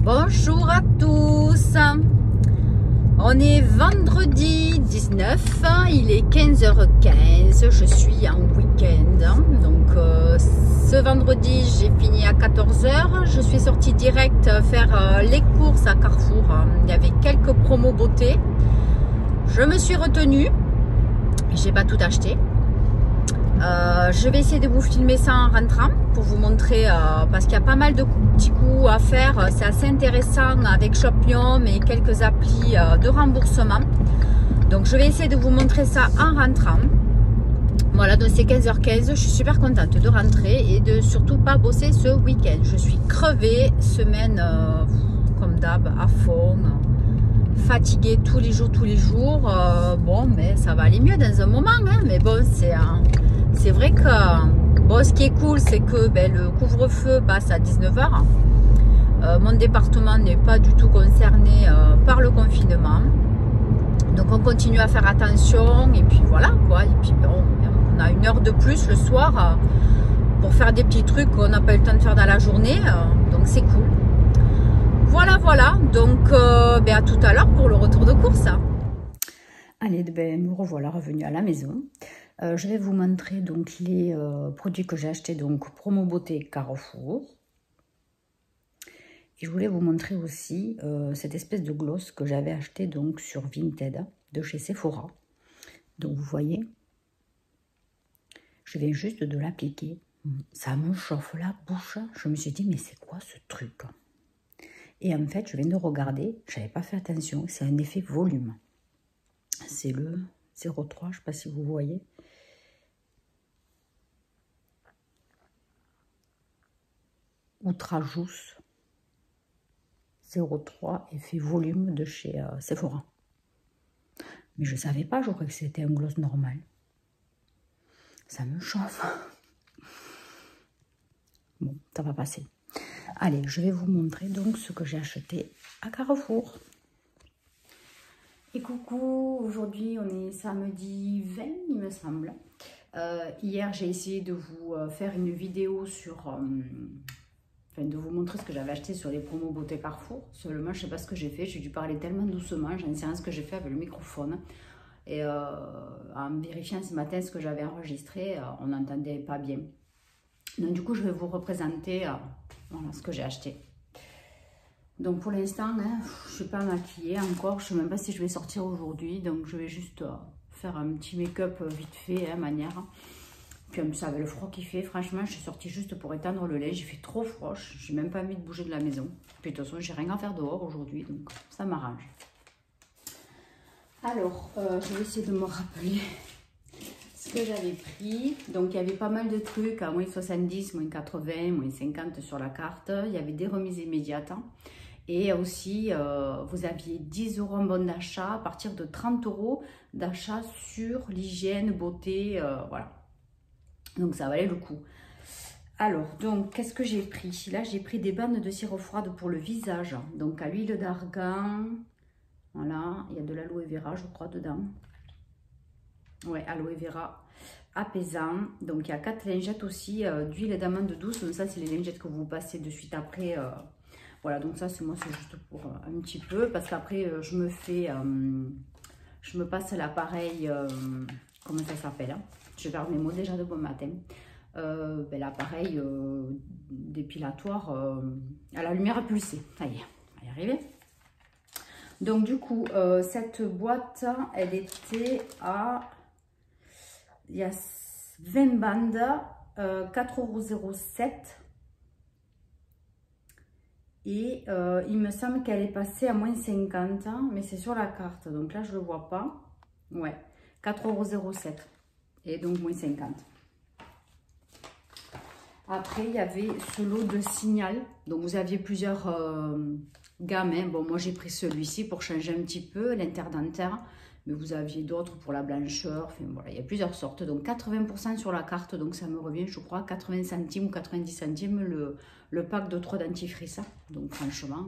Bonjour à tous, on est vendredi 19, il est 15h15, je suis en week-end, donc ce vendredi j'ai fini à 14h, je suis sortie direct faire les courses à Carrefour, il y avait quelques promos beauté, je me suis retenue, j'ai pas tout acheté. Je vais essayer de vous filmer ça en rentrant pour vous montrer parce qu'il y a pas mal de petits coups à faire, c'est assez intéressant avec Shopium et quelques applis de remboursement, donc je vais essayer de vous montrer ça en rentrant. Voilà, donc c'est 15h15, je suis super contente de rentrer et de surtout pas bosser ce week-end. Je suis crevée, semaine comme d'hab à fond, fatiguée tous les jours, bon mais ça va aller mieux dans un moment, hein, mais bon c'est vrai que bon, ce qui est cool c'est que le couvre-feu passe à 19h, mon département n'est pas du tout concerné par le confinement, donc on continue à faire attention et puis voilà quoi, et puis bon, on a une heure de plus le soir pour faire des petits trucs qu'on n'a pas eu le temps de faire dans la journée, donc c'est cool. Voilà, donc à tout à l'heure pour le retour de course. Allez, nous revoilà revenus à la maison. Je vais vous montrer donc les produits que j'ai achetés, donc Promo Beauté Carrefour. Et je voulais vous montrer aussi cette espèce de gloss que j'avais acheté donc sur Vinted de chez Sephora. Donc vous voyez, je viens juste de l'appliquer. Ça me chauffe la bouche. Je me suis dit, mais c'est quoi ce truc? Et en fait, je viens de regarder, je n'avais pas fait attention, c'est un effet volume. C'est le 03, je ne sais pas si vous voyez. Outrajousse 03, effet volume de chez Sephora. Mais je ne savais pas, je croyais que c'était un gloss normal. Ça me chauffe. Bon, ça va passer. Allez, je vais vous montrer donc ce que j'ai acheté à Carrefour. Et coucou, aujourd'hui on est samedi 20 il me semble. Hier j'ai essayé de vous faire une vidéo sur... de vous montrer ce que j'avais acheté sur les promos beauté Carrefour. Seulement je sais pas ce que j'ai fait, j'ai dû parler tellement doucement, j'en sais rien ce que j'ai fait avec le microphone. Et en vérifiant ce matin ce que j'avais enregistré, on n'entendait pas bien. Donc du coup je vais vous représenter voilà, ce que j'ai acheté. Donc pour l'instant, hein, je ne suis pas maquillée encore, je ne sais même pas si je vais sortir aujourd'hui, donc je vais juste faire un petit make-up vite fait, hein, manière. Puis en plus avec le froid qu'il fait, franchement, je suis sortie juste pour étendre le lait, j'ai fait trop froid, je n'ai même pas envie de bouger de la maison. Puis de toute façon, j'ai rien à faire dehors aujourd'hui, donc ça m'arrange. Alors, je vais essayer de me rappeler ce que j'avais pris. Donc il y avait pas mal de trucs à moins 70, moins 80, moins 50 sur la carte. Il y avait des remises immédiates. Et aussi, vous aviez 10 € en bon d'achat à partir de 30 € d'achat sur l'hygiène, beauté, voilà. Donc ça valait le coup. Alors, donc, qu'est-ce que j'ai pris? Là, j'ai pris des bandes de sirop froide pour le visage. Donc, à l'huile d'argan. Voilà, il y a de l'aloe vera, je crois, dedans. Ouais, aloe vera apaisant. Donc, il y a 4 lingettes aussi d'huile d'amande douce. Donc, ça, c'est les lingettes que vous passez de suite après. Voilà, donc ça, c'est juste pour un petit peu. Parce qu'après, je me passe l'appareil, comment ça s'appelle, hein? Je perds mes mots déjà de bon matin. L'appareil dépilatoire à la lumière pulsée. Ça y est, on va y arriver. Donc du coup, cette boîte, elle était à... Il y a 20 bandes, 4,07 €. Et il me semble qu'elle est passée à moins 50, mais c'est sur la carte. Donc là, je ne le vois pas. Ouais, 4,07 €. Et donc moins 50. Après, il y avait ce lot de Signal. Donc vous aviez plusieurs gammes. Hein. Bon, moi j'ai pris celui-ci pour changer un petit peu, l'interdentaire. Mais vous aviez d'autres pour la blancheur. Enfin voilà, il y a plusieurs sortes. Donc 80% sur la carte. Donc ça me revient, je crois, 80 centimes ou 90 centimes le pack de 3 dentifrices. Donc franchement,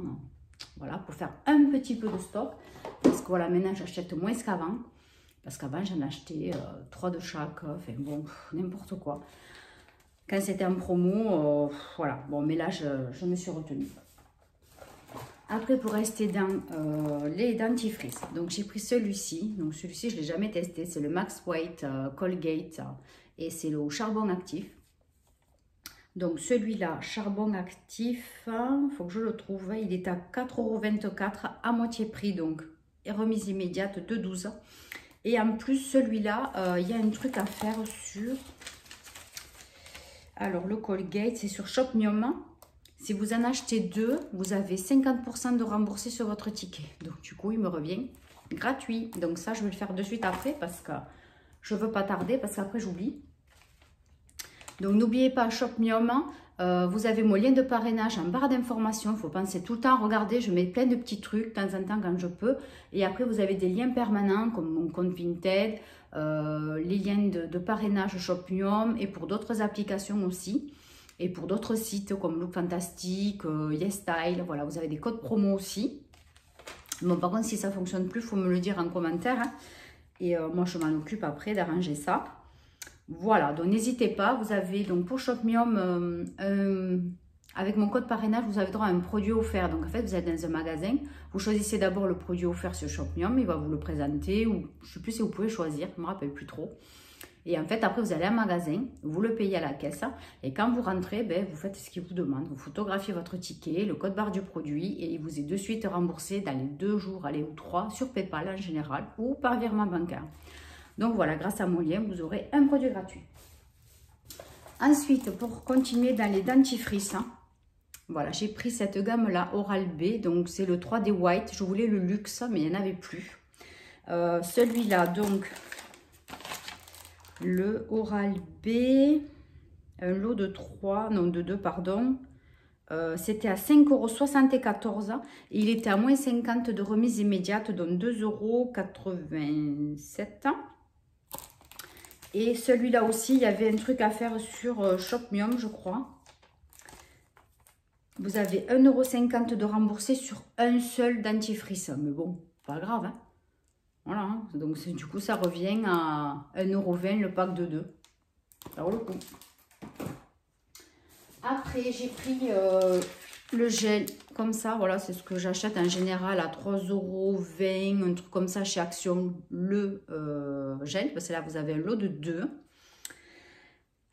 voilà, pour faire un petit peu de stock. Parce que voilà, maintenant j'achète moins qu'avant. Parce qu'avant, j'en achetais 3 de chaque. Enfin bon, n'importe quoi. Quand c'était en promo, voilà. Bon, mais là, je me suis retenue. Après, pour rester dans les dentifrices, donc j'ai pris celui-ci. Donc celui-ci, je ne l'ai jamais testé. C'est le Max White Colgate et c'est le charbon actif. Donc celui-là, charbon actif, il faut que je le trouve. Il est à 4,24 € à moitié prix, donc remise immédiate de 12. Et en plus, celui-là, il y a un truc à faire sur... Alors, le Colgate, c'est sur Shopmium. Si vous en achetez 2, vous avez 50% de remboursé sur votre ticket. Donc, du coup, il me revient gratuit. Donc, ça, je vais le faire de suite après parce que je ne veux pas tarder parce qu'après, j'oublie. Donc, n'oubliez pas, Shopmium, vous avez mon lien de parrainage en barre d'informations. Il faut penser tout le temps à regarder. Je mets plein de petits trucs de temps en temps quand je peux. Et après, vous avez des liens permanents comme mon compte Vinted, les liens de parrainage Shopmium et pour d'autres applications aussi. Et pour d'autres sites comme Look Fantastic, YesStyle, voilà, vous avez des codes promo aussi. Bon, par contre, si ça ne fonctionne plus, il faut me le dire en commentaire. Hein. Et moi, je m'en occupe après d'arranger ça. Voilà, donc n'hésitez pas. Vous avez donc pour Shopmium, avec mon code parrainage, vous avez droit à un produit offert. Donc en fait, vous êtes dans un magasin, vous choisissez d'abord le produit offert sur Shopmium, il va vous le présenter, ou je ne sais plus si vous pouvez choisir, je ne me rappelle plus trop. Et en fait, après, vous allez en magasin, vous le payez à la caisse. Et quand vous rentrez, ben, vous faites ce qu'il vous demande. Vous photographiez votre ticket, le code barre du produit et il vous est de suite remboursé dans les 2 jours, allez, ou 3, sur PayPal en général ou par virement bancaire. Donc voilà, grâce à mon lien, vous aurez un produit gratuit. Ensuite, pour continuer dans les dentifrices, voilà, j'ai pris cette gamme-là, Oral-B. Donc c'est le 3D White. Je voulais le luxe, mais il n'y en avait plus. Celui-là, donc... Le Oral-B, un lot de 3, non de 2, pardon. C'était à 5,74 €. Il était à moins 50 de remise immédiate, donc 2,87 €. Et celui-là aussi, il y avait un truc à faire sur Shopmium, je crois. Vous avez 1,50 € de remboursé sur un seul dentifrice. Mais bon, pas grave, hein. Voilà, donc du coup, ça revient à 1,20 € le pack de 2. Ça vaut le coup. Après, j'ai pris le gel comme ça. Voilà, c'est ce que j'achète en général à 3,20 €, un truc comme ça chez Action. Le gel, parce que là, vous avez un lot de 2.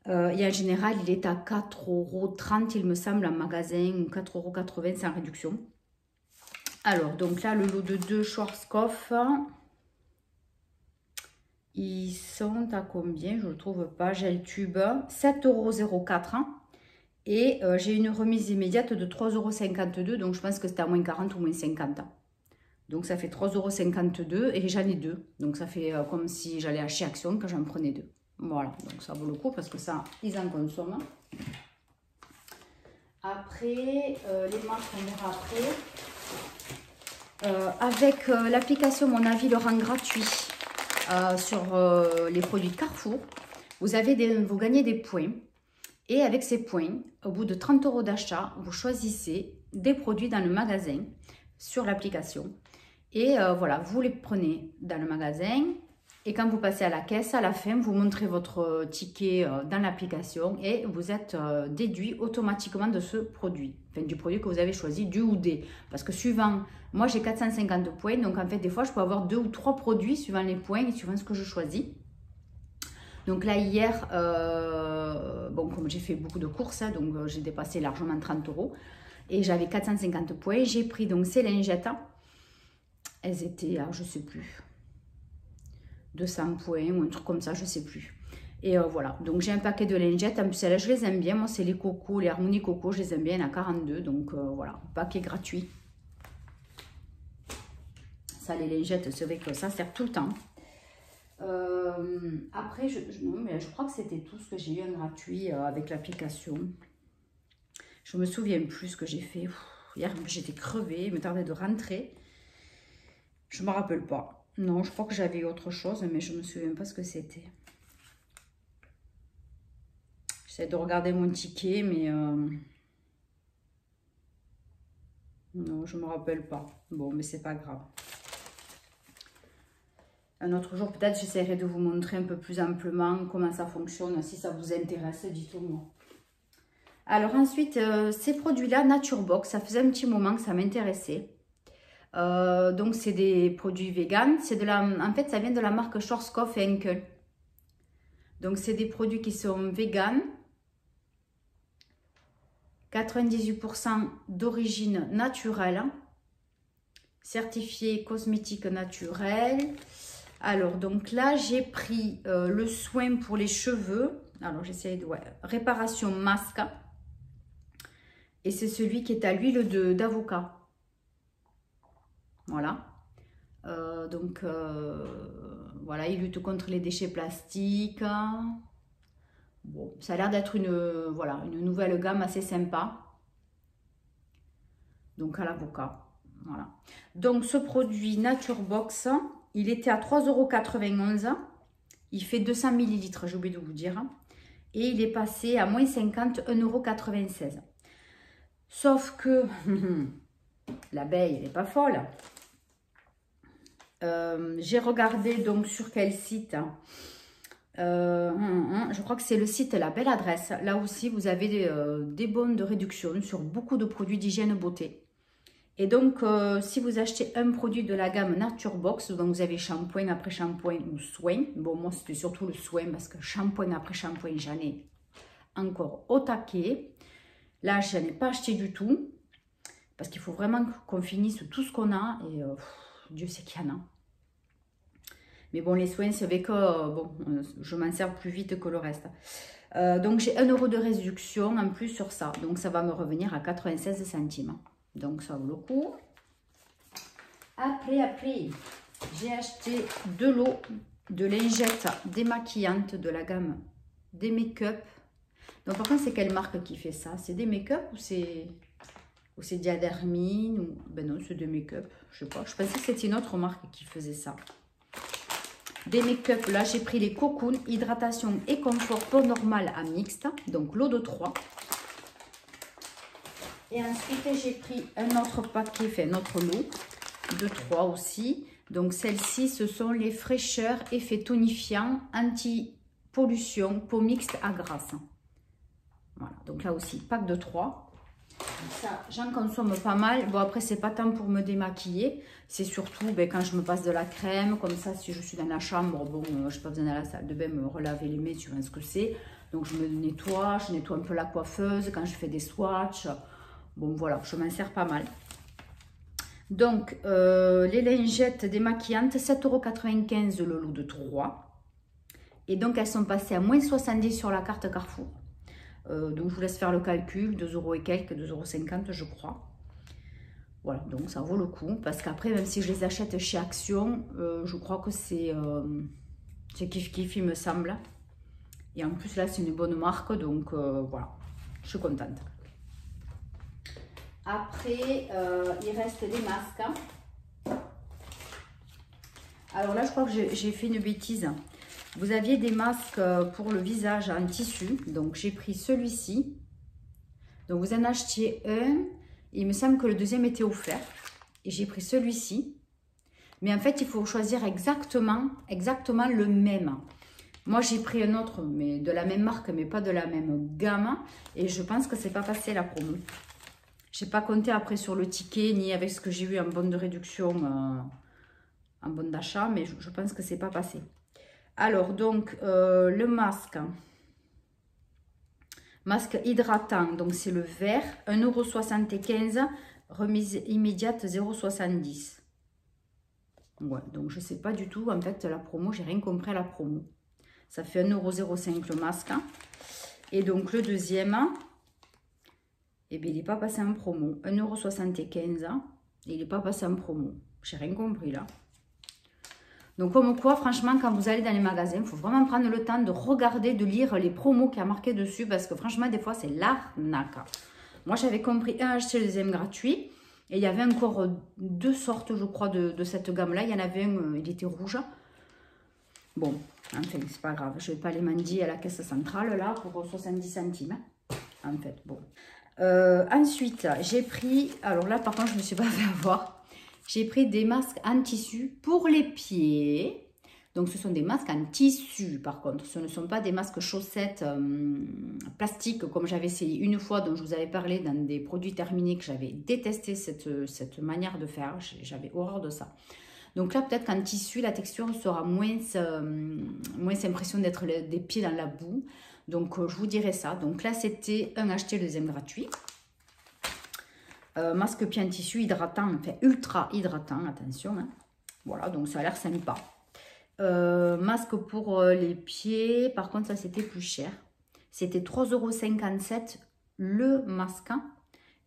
Et en général, il est à 4,30 €, il me semble, en magasin, ou 4,80 € sans réduction. Alors, donc là, le lot de 2 Schwarzkopf. Ils sont à combien? Je ne le trouve pas. Gel tube, 7,04 €. Et j'ai une remise immédiate de 3,52 €. Donc, je pense que c'était à moins 40 ou moins 50. Donc, ça fait 3,52 € et j'en ai 2. Donc, ça fait comme si j'allais acheter Action quand j'en prenais 2. Voilà. Donc, ça vaut le coup parce que ça, ils en consomment. Après, les marques, on verra après. Avec l'application Mon Avis le rend gratuit. Sur les produits Carrefour, vous gagnez des points et avec ces points, au bout de 30 € d'achat, vous choisissez des produits dans le magasin sur l'application et voilà, vous les prenez dans le magasin et quand vous passez à la caisse, à la fin, vous montrez votre ticket dans l'application et vous êtes déduit automatiquement de ce produit, enfin du produit que vous avez choisi, du ou des, parce que suivant, moi j'ai 450 points, donc en fait des fois je peux avoir 2 ou 3 produits suivant les points et suivant ce que je choisis. Donc là hier, bon comme j'ai fait beaucoup de courses, hein, donc j'ai dépassé largement 30 € et j'avais 450 points, j'ai pris donc ces lingettes, elles étaient, alors, je sais plus, 200 points ou un truc comme ça, je sais plus. Et voilà, donc j'ai un paquet de lingettes, en plus celles-là je les aime bien, moi c'est les cocos, les Harmonie Coco, je les aime bien, il y en a 42, donc voilà, paquet gratuit. Ça les lingettes, c'est vrai que ça sert tout le temps. Après, non, mais je crois que c'était tout ce que j'ai eu en gratuit avec l'application. Je me souviens plus ce que j'ai fait. Hier j'étais crevée, il me tardait de rentrer. Je me rappelle pas. Non, je crois que j'avais autre chose, mais je ne me souviens pas ce que c'était. J'essaie de regarder mon ticket, mais... non, je ne me rappelle pas. Bon, mais c'est pas grave. Un autre jour, peut-être, j'essaierai de vous montrer un peu plus amplement comment ça fonctionne. Si ça vous intéresse, dites-moi. Alors ensuite, ces produits-là, Naturebox, ça faisait un petit moment que ça m'intéressait. Donc c'est des produits vegan. En fait, ça vient de la marque Schwarzkopf et Henkel. Donc c'est des produits qui sont vegan. 98% d'origine naturelle. Certifié cosmétique naturel. Alors donc là, j'ai pris le soin pour les cheveux. Alors j'essaie de... Ouais, réparation masque. Et c'est celui qui est à l'huile d'avocat. Voilà. Voilà, il lutte contre les déchets plastiques. Bon, ça a l'air d'être voilà, une nouvelle gamme assez sympa. Donc à l'avocat. Voilà. Donc ce produit Naturebox, il était à 3,91 €. Il fait 200 ml, j'ai oublié de vous dire. Et il est passé à moins 50, 1,96 €. Sauf que l'abeille, elle n'est pas folle. J'ai regardé donc sur quel site. Je crois que c'est le site La Belle Adresse. Là aussi, vous avez des bons de réduction sur beaucoup de produits d'hygiène beauté. Et donc, si vous achetez un produit de la gamme Naturebox, donc vous avez shampoing après shampoing ou soin. Bon, moi, c'était surtout le soin parce que shampoing après shampoing, j'en ai encore au taquet. Là, je n'en ai pas acheté du tout parce qu'il faut vraiment qu'on finisse tout ce qu'on a et Dieu sait qu'il y en a. Mais bon, les soins, c'est vrai que bon, je m'en sers plus vite que le reste. Donc, j'ai 1 € de réduction en plus sur ça. Donc, ça va me revenir à 96 centimes. Donc, ça vaut le coup. Après, j'ai acheté de l'eau, de lingette démaquillante de la gamme des make-up. Donc, par contre, c'est quelle marque qui fait ça? C'est des make-up ou c'est Diadermine ou... Ben non, c'est des make-up. Je sais pas. Je pensais que c'était une autre marque qui faisait ça. Des make-up, là, j'ai pris les Cocoon, hydratation et confort peau normale à mixte. Donc, l'eau de 3. Et ensuite, j'ai pris un autre paquet, enfin, notre lot de 3 aussi. Donc, celles-ci, ce sont les fraîcheurs effet tonifiant, anti-pollution, peau mixte à grasse. Voilà, donc là aussi, pack de 3. Ça, j'en consomme pas mal. Bon, après, c'est pas tant pour me démaquiller. C'est surtout quand je me passe de la crème. Comme ça, si je suis dans la chambre, bon, je n'ai pas besoin d'aller à la salle de bain me relaver les mains, tu vois ce que c'est. Donc, je me nettoie. Je nettoie un peu la coiffeuse quand je fais des swatchs. Bon, voilà, je m'en sers pas mal. Donc, les lingettes démaquillantes, 7,95 € le lot de 3. Et donc, elles sont passées à moins 70 sur la carte Carrefour. Donc, je vous laisse faire le calcul, 2 € et quelques, 2,50 € je crois. Voilà, donc ça vaut le coup. Parce qu'après, même si je les achète chez Action, je crois que c'est kiff-kiff, il me semble. Et en plus, là, c'est une bonne marque, donc voilà, je suis contente. Après, il reste des masques. Alors là, je crois que j'ai fait une bêtise. Vous aviez des masques pour le visage en tissu. Donc, j'ai pris celui-ci. Donc, vous en achetiez un. Il me semble que le deuxième était offert. Et j'ai pris celui-ci. Mais en fait, il faut choisir exactement le même. Moi, j'ai pris un autre, mais de la même marque, mais pas de la même gamme. Et je pense que c'est pas passé la promo. Je n'ai pas compté après sur le ticket, ni avec ce que j'ai eu en bonne de réduction, en bonne d'achat. Mais je pense que c'est pas passé. Alors, donc, le masque hydratant, donc c'est le vert, 1,75 €, remise immédiate 0,70 €. Ouais, donc je ne sais pas du tout, en fait, la promo, j'ai rien compris à la promo. Ça fait 1,05 € le masque. Et donc, le deuxième, eh bien, il n'est pas passé en promo. 1,75 €, il n'est pas passé en promo. J'ai rien compris là. Donc, comme quoi, franchement, quand vous allez dans les magasins, il faut vraiment prendre le temps de regarder, de lire les promos qu'il y a marqué dessus. Parce que franchement, des fois, c'est l'arnaque. Moi, j'avais compris un acheté le deuxième gratuit. Et il y avait encore 2 sortes, je crois, de cette gamme-là. Il y en avait un, il était rouge. Bon, enfin, c'est pas grave. Je ne vais pas les mendier à la caisse centrale, là, pour 70 centimes. En fait, bon. Ensuite, j'ai pris... Alors là, par contre, je ne me suis pas fait avoir. J'ai pris des masques en tissu pour les pieds. Donc ce sont des masques en tissu par contre, ce ne sont pas des masques chaussettes plastiques comme j'avais essayé une fois, dont je vous avais parlé dans des produits terminés, que j'avais détesté cette manière de faire, j'avais horreur de ça. Donc là peut-être qu'en tissu la texture sera moins impression d'être des pieds dans la boue. Donc je vous dirai ça. Donc là c'était un acheté, le deuxième gratuit. Masque pied en tissu hydratant, enfin ultra hydratant, attention. Hein. Voilà, donc ça a l'air sympa. Masque pour les pieds, par contre ça c'était plus cher. C'était 3,57 € le masque.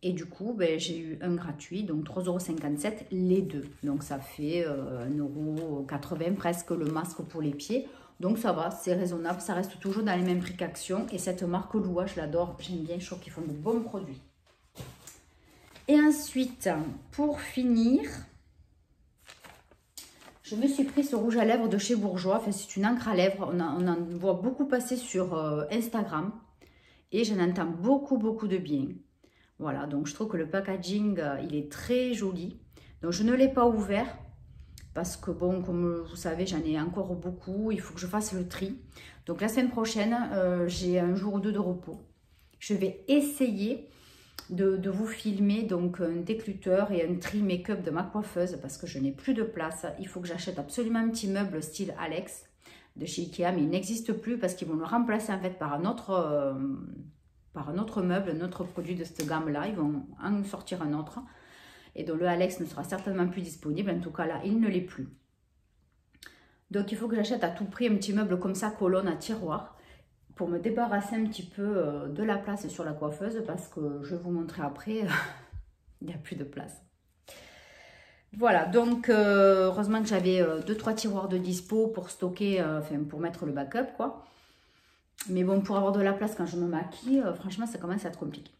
Et du coup, ben, j'ai eu un gratuit, donc 3,57 € les deux. Donc ça fait 1,80 € presque le masque pour les pieds. Donc ça va, c'est raisonnable, ça reste toujours dans les mêmes prix qu'Action. Et cette marque Loua, je l'adore, j'aime bien, je trouve qu'ils font de bons produits. Et ensuite, pour finir, je me suis pris ce rouge à lèvres de chez Bourjois. Enfin, c'est une encre à lèvres. On en voit beaucoup passer sur Instagram. Et j'en entends beaucoup de bien. Voilà, donc je trouve que le packaging, il est très joli. Donc je ne l'ai pas ouvert. Parce que bon, comme vous savez, j'en ai encore beaucoup. Il faut que je fasse le tri. Donc la semaine prochaine, j'ai un jour ou deux de repos. Je vais essayer de vous filmer donc un décluteur et un tri make-up de ma coiffeuse parce que je n'ai plus de place. Il faut que j'achète absolument un petit meuble style Alex de chez Ikea, mais il n'existe plus parce qu'ils vont le remplacer en fait par un autre meuble, un autre produit de cette gamme-là. Ils vont en sortir un autre. Et donc le Alex ne sera certainement plus disponible. En tout cas là, il ne l'est plus. Donc il faut que j'achète à tout prix un petit meuble comme ça, colonne à tiroir, pour me débarrasser un petit peu de la place sur la coiffeuse parce que je vais vous montrer après, il n'y a plus de place. Voilà, donc heureusement que j'avais 2-3 tiroirs de dispo pour stocker, enfin pour mettre le backup quoi. Mais bon, pour avoir de la place quand je me maquille, franchement ça commence à être compliqué.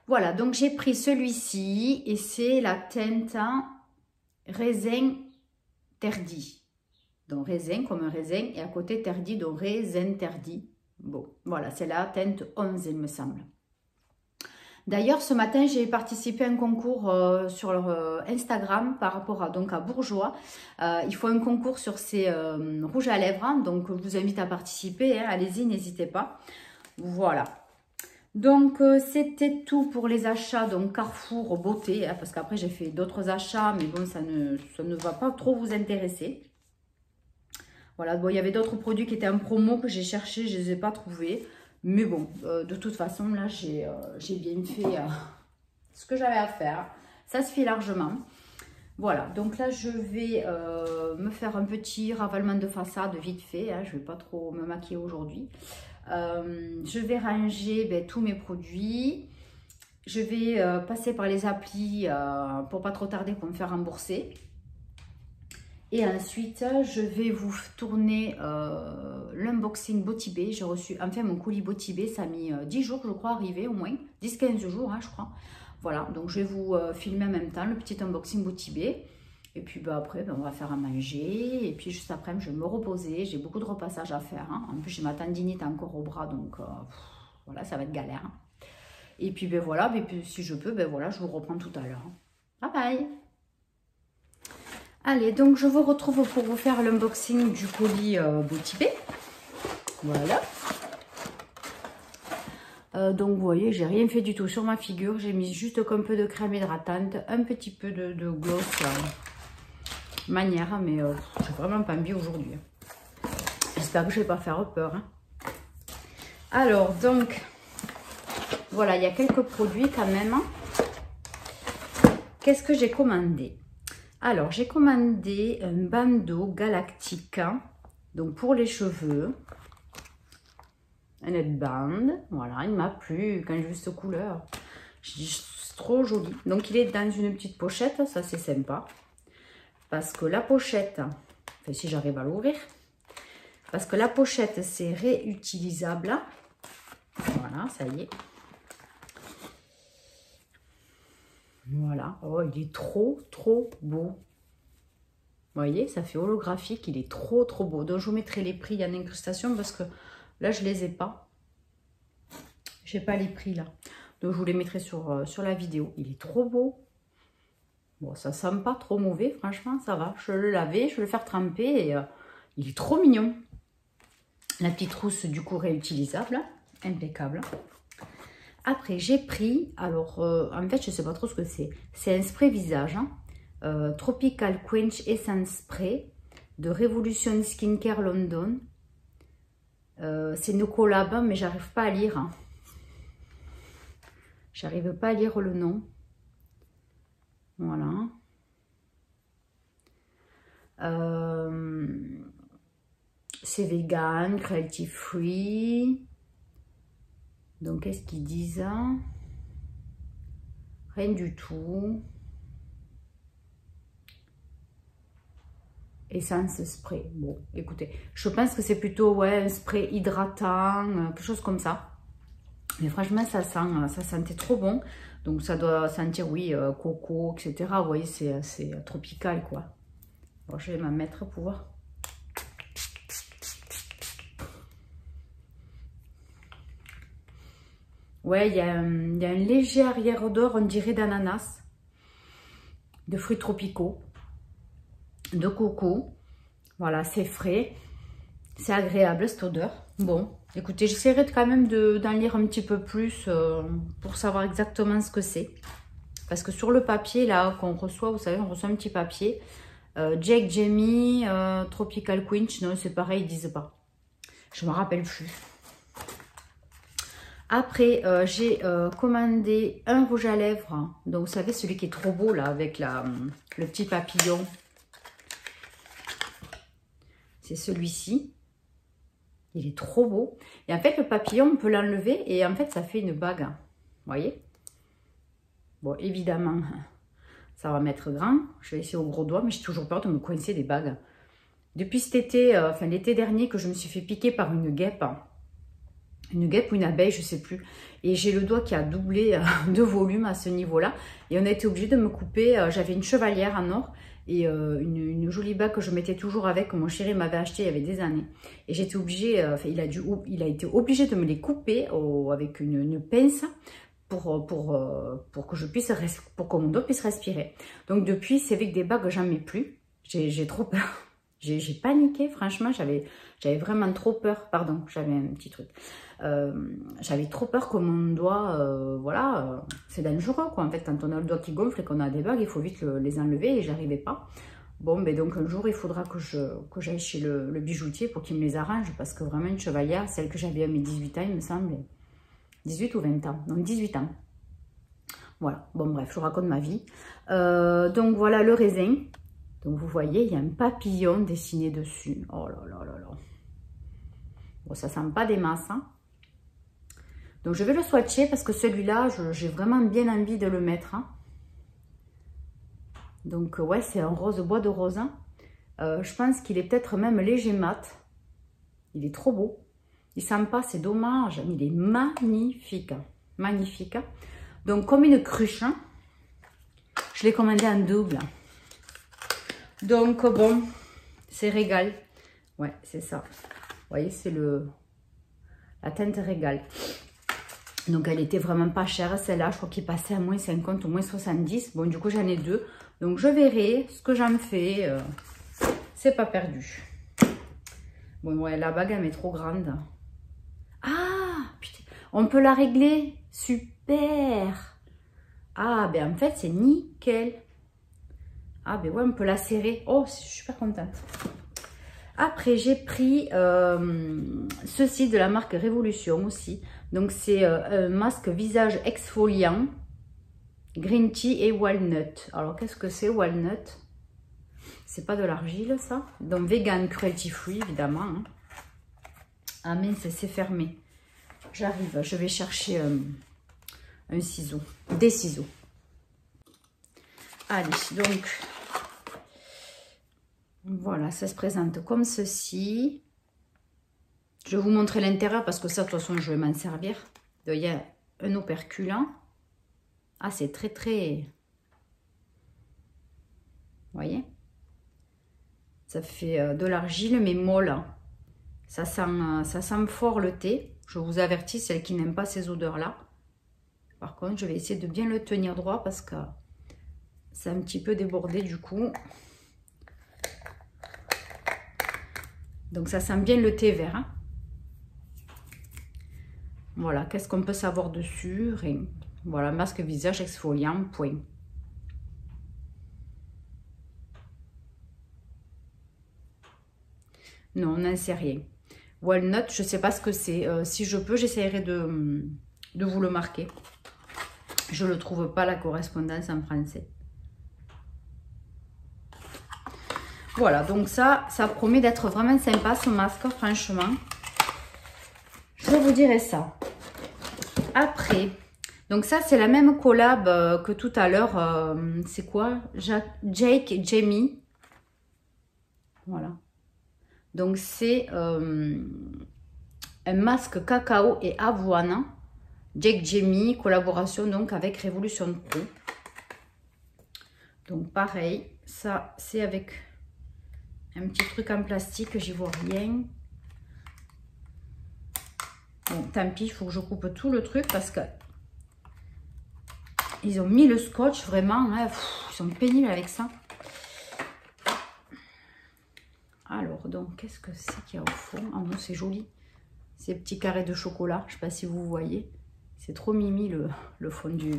Voilà, donc j'ai pris celui-ci et c'est la teinte raisin terdi. Donc raisin comme un raisin et à côté terdi, donc raisin terdi. Bon, voilà, c'est la teinte 11, il me semble. D'ailleurs, ce matin, j'ai participé à un concours sur leur Instagram par rapport à, donc, à Bourjois. Il faut un concours sur ces rouges à lèvres, hein, donc je vous invite à participer. Hein, allez-y, n'hésitez pas. Voilà. Donc, c'était tout pour les achats, donc Carrefour Beauté, hein, parce qu'après, j'ai fait d'autres achats, mais bon, ça ne va pas trop vous intéresser. Voilà, bon, il y avait d'autres produits qui étaient en promo que j'ai cherché, je ne les ai pas trouvés. Mais bon, de toute façon, là, j'ai bien fait ce que j'avais à faire. Ça se fait largement. Voilà, donc là, je vais me faire un petit ravalement de façade vite fait. Hein, je ne vais pas trop me maquiller aujourd'hui. Je vais ranger tous mes produits. Je vais passer par les applis pour pas trop tarder pour me faire rembourser. Et ensuite, je vais vous tourner l'unboxing Botibé. J'ai reçu enfin mon colis Botibé. Ça a mis 10 jours, je crois, arriver au moins. 10-15 jours, hein, je crois. Voilà, donc je vais vous filmer en même temps le petit unboxing Botibé. Et puis après, on va faire à manger. Et puis juste après, je vais me reposer. J'ai beaucoup de repassage à faire. Hein. En plus, j'ai ma tendinite encore au bras. Donc voilà, ça va être galère. Hein. Et puis voilà, mais puis, si je peux, voilà, je vous reprends tout à l'heure. Bye bye. Allez, donc je vous retrouve pour vous faire l'unboxing du colis Botibé. Voilà. Donc vous voyez, j'ai rien fait du tout sur ma figure. J'ai mis juste un peu de crème hydratante, un petit peu de gloss manière, mais j'ai vraiment pas envie aujourd'hui. J'espère que je ne vais pas faire peur. Hein. Alors, donc, voilà, il y a quelques produits quand même. Qu'est-ce que j'ai commandé? Alors, j'ai commandé un bandeau galactique, donc pour les cheveux. Un headband, voilà, il m'a plu quand j'ai vu cette couleur. C'est trop joli. Donc, il est dans une petite pochette, ça c'est sympa. Parce que la pochette, enfin si j'arrive à l'ouvrir, parce que la pochette c'est réutilisable. Voilà, ça y est. Voilà, oh il est trop beau. Vous voyez, ça fait holographique, il est trop beau. Donc je vous mettrai les prix en incrustation parce que là je les ai pas. J'ai pas les prix là. Donc je vous les mettrai sur la vidéo. Il est trop beau. Bon, ça sent pas trop mauvais, franchement, ça va. Je vais le laver, je vais le faire tremper et Il est trop mignon. La petite trousse du coup réutilisable, impeccable. Après j'ai pris, alors en fait je sais pas trop ce que c'est. C'est un spray visage, hein, Tropical Quench Essence Spray de Revolution Skincare London. C'est une collab, mais j'arrive pas à lire. Hein. J'arrive pas à lire le nom. Voilà. C'est vegan, cruelty free. Donc, qu'est-ce qu'ils disent? Rien du tout. Essence spray. Bon, écoutez, je pense que c'est plutôt un spray hydratant, quelque chose comme ça. Mais franchement, ça sentait trop bon. Donc, ça doit sentir, oui, coco, etc. Vous voyez, c'est tropical, quoi. Bon, je vais m'en mettre pour voir. Ouais, il y a un léger arrière-odeur, on dirait d'ananas, de fruits tropicaux, de coco. Voilà, c'est frais, c'est agréable cette odeur. Bon, écoutez, j'essaierai quand même d'en lire un petit peu plus pour savoir exactement ce que c'est. Parce que sur le papier là qu'on reçoit, vous savez, on reçoit un petit papier. Jack Jamie, Tropical Quench, non, c'est pareil, ils disent pas. Je me rappelle plus. Après, j'ai commandé un rouge à lèvres. Donc, vous savez, celui qui est trop beau, là, avec le petit papillon. C'est celui-ci. Il est trop beau. Et en fait, le papillon, on peut l'enlever et en fait, ça fait une bague. Vous voyez? Bon, évidemment, ça va mettre grand. Je vais essayer au gros doigt, mais j'ai toujours peur de me coincer des bagues. Depuis cet été, enfin l'été dernier, que je me suis fait piquer par une guêpe. Une guêpe ou une abeille, je sais plus. Et j'ai le doigt qui a doublé de volume à ce niveau-là. Et on a été obligé de me couper. J'avais une chevalière en or et une jolie bague que je mettais toujours avec, que mon chéri m'avait acheté il y avait des années. Et j'étais obligée, enfin, il a été obligé de me les couper avec une pince pour que je puisse, pour que mon doigt puisse respirer. Donc depuis, c'est avec des bagues, j'en mets plus. J'ai trop peur. J'ai paniqué, franchement, j'avais vraiment trop peur. Pardon, j'avais un petit truc. J'avais trop peur que mon doigt, voilà, c'est dangereux quoi. En fait, quand on a le doigt qui gonfle et qu'on a des bagues, il faut vite les enlever et j'arrivais pas. Bon, ben donc un jour, il faudra que j'aille chez le bijoutier pour qu'il me les arrange parce que vraiment une chevalière, celle que j'avais à mes 18 ans, il me semble, 18 ou 20 ans, donc 18 ans. Voilà, bon bref, je vous raconte ma vie. Donc voilà le raisin. Donc vous voyez, il y a un papillon dessiné dessus. Oh là là là là. Bon, ça sent pas des masses. Hein. Donc je vais le swatcher parce que celui-là, j'ai vraiment bien envie de le mettre. Hein. Donc ouais, c'est un rose bois de rose. Hein. Je pense qu'il est peut-être même léger mat. Il est trop beau. Il sent pas, c'est dommage. Mais il est magnifique. Hein. Magnifique. Hein. Donc comme une cruche, hein, je l'ai commandé en double. Donc bon, c'est régal. Ouais, c'est ça. Vous voyez, c'est la teinte régal. Donc elle était vraiment pas chère celle-là. Je crois qu'il passait à moins 50 ou moins 70. Bon, du coup, j'en ai deux. Donc je verrai ce que j'en fais. C'est pas perdu. Bon, ouais, la bague, elle m'est trop grande. Ah, putain. On peut la régler. Super. Ah, ben en fait, c'est nickel. Ah ben ouais, on peut la serrer. Oh, je suis super contente. Après, j'ai pris ceci de la marque Révolution aussi. Donc, c'est un masque visage exfoliant, green tea et walnut. Alors, qu'est-ce que c'est walnut? C'est pas de l'argile, ça. Donc, vegan, cruelty free, évidemment. Hein. Ah mince, c'est fermé. J'arrive, je vais chercher un ciseau, des ciseaux. Allez, donc, voilà, ça se présente comme ceci. Je vais vous montrer l'intérieur parce que ça, de toute façon, je vais m'en servir. Il y a un opercule. Ah, c'est très, très... Vous voyez? Ça fait de l'argile, mais molle. Ça sent fort le thé. Je vous avertis, celles qui n'aiment pas ces odeurs-là. Par contre, je vais essayer de bien le tenir droit parce que c'est un petit peu débordé du coup. Donc ça sent bien le thé vert. Hein. Voilà, qu'est-ce qu'on peut savoir dessus? Rien. Voilà, masque visage exfoliant, point. Non, on n'en sait rien. Walnut, je ne sais pas ce que c'est. Si je peux, j'essaierai de vous le marquer. Je ne trouve pas la correspondance en français. Voilà, donc ça promet d'être vraiment sympa ce masque, franchement. Je vous dirai ça. Après, donc ça c'est la même collab que tout à l'heure. C'est quoi? Jake et Jamie. Voilà. Donc c'est un masque cacao et avoine. Jake Jamie, collaboration donc avec Révolution Pro. Donc pareil, ça c'est avec un petit truc en plastique, j'y vois rien. Bon, tant pis, il faut que je coupe tout le truc parce que ils ont mis le scotch vraiment, hein, ils sont pénibles avec ça. Alors, donc, qu'est-ce que c'est qu'il y a au fond? Ah non, c'est joli. Ces petits carrés de chocolat, je ne sais pas si vous voyez. C'est trop mimi le fond du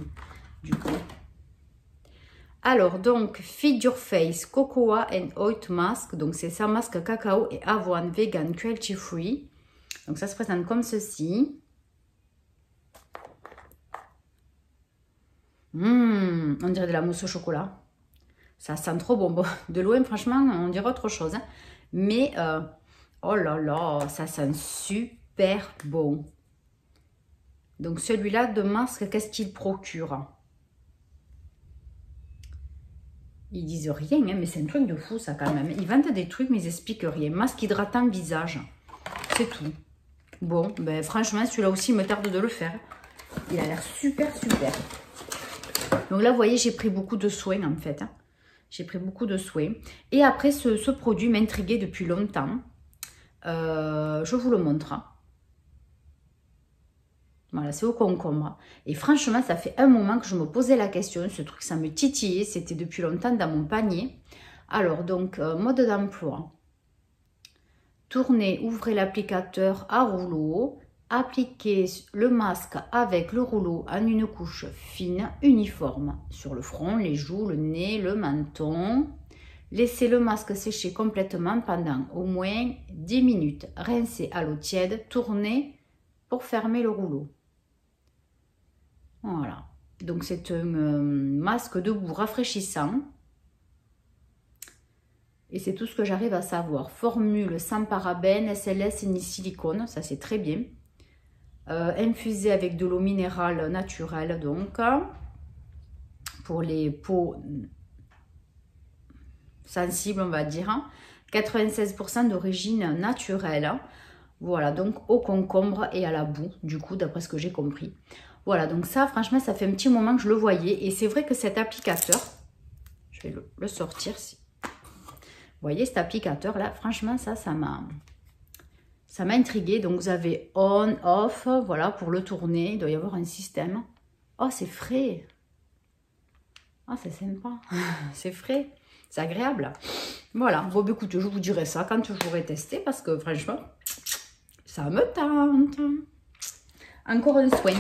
pot. Alors, donc, Feed Your Face Cocoa and Oat Mask. Donc, c'est ça, masque cacao et avoine vegan cruelty free. Donc, ça se présente comme ceci. On dirait de la mousse au chocolat. Ça sent trop bon. Bon, de loin, franchement, on dirait autre chose. Hein. Mais, oh là là, ça sent super bon. Donc, celui-là de masque, qu'est-ce qu'il procure? Ils disent rien, hein, mais c'est un truc de fou, ça, quand même. Ils vendent des trucs, mais ils expliquent rien. Masque hydratant visage. C'est tout. Bon, ben franchement, celui-là aussi, il me tarde de le faire. Il a l'air super, super. Donc là, vous voyez, j'ai pris beaucoup de soins, en fait. Hein. J'ai pris beaucoup de soins. Et après, ce produit m'intriguait depuis longtemps. Je vous le montre. Voilà, c'est au concombre. Et franchement, ça fait un moment que je me posais la question. Ce truc, ça me titillait. C'était depuis longtemps dans mon panier. Alors, donc, mode d'emploi. Tournez, ouvrez l'applicateur à rouleau. Appliquez le masque avec le rouleau en une couche fine, uniforme. Sur le front, les joues, le nez, le menton. Laissez le masque sécher complètement pendant au moins 10 minutes. Rincez à l'eau tiède. Tournez pour fermer le rouleau. Voilà, donc c'est un masque debout rafraîchissant. Et c'est tout ce que j'arrive à savoir. Formule sans parabènes, SLS ni silicone, ça c'est très bien. Infusé avec de l'eau minérale naturelle, donc pour les peaux sensibles, on va dire. 96% d'origine naturelle. Voilà, donc au concombre et à la boue, du coup, d'après ce que j'ai compris. Voilà, donc ça, franchement, ça fait un petit moment que je le voyais. Et c'est vrai que cet applicateur, je vais le sortir. Vous voyez, cet applicateur-là, franchement, ça m'a intrigué. Donc, vous avez on, off, voilà, pour le tourner. Il doit y avoir un système. Oh, c'est frais. Ah, c'est sympa. C'est frais. C'est agréable. Voilà. Bon, écoutez, je vous dirai ça quand je l'aurai testé parce que, franchement, ça me tente. Encore un soin.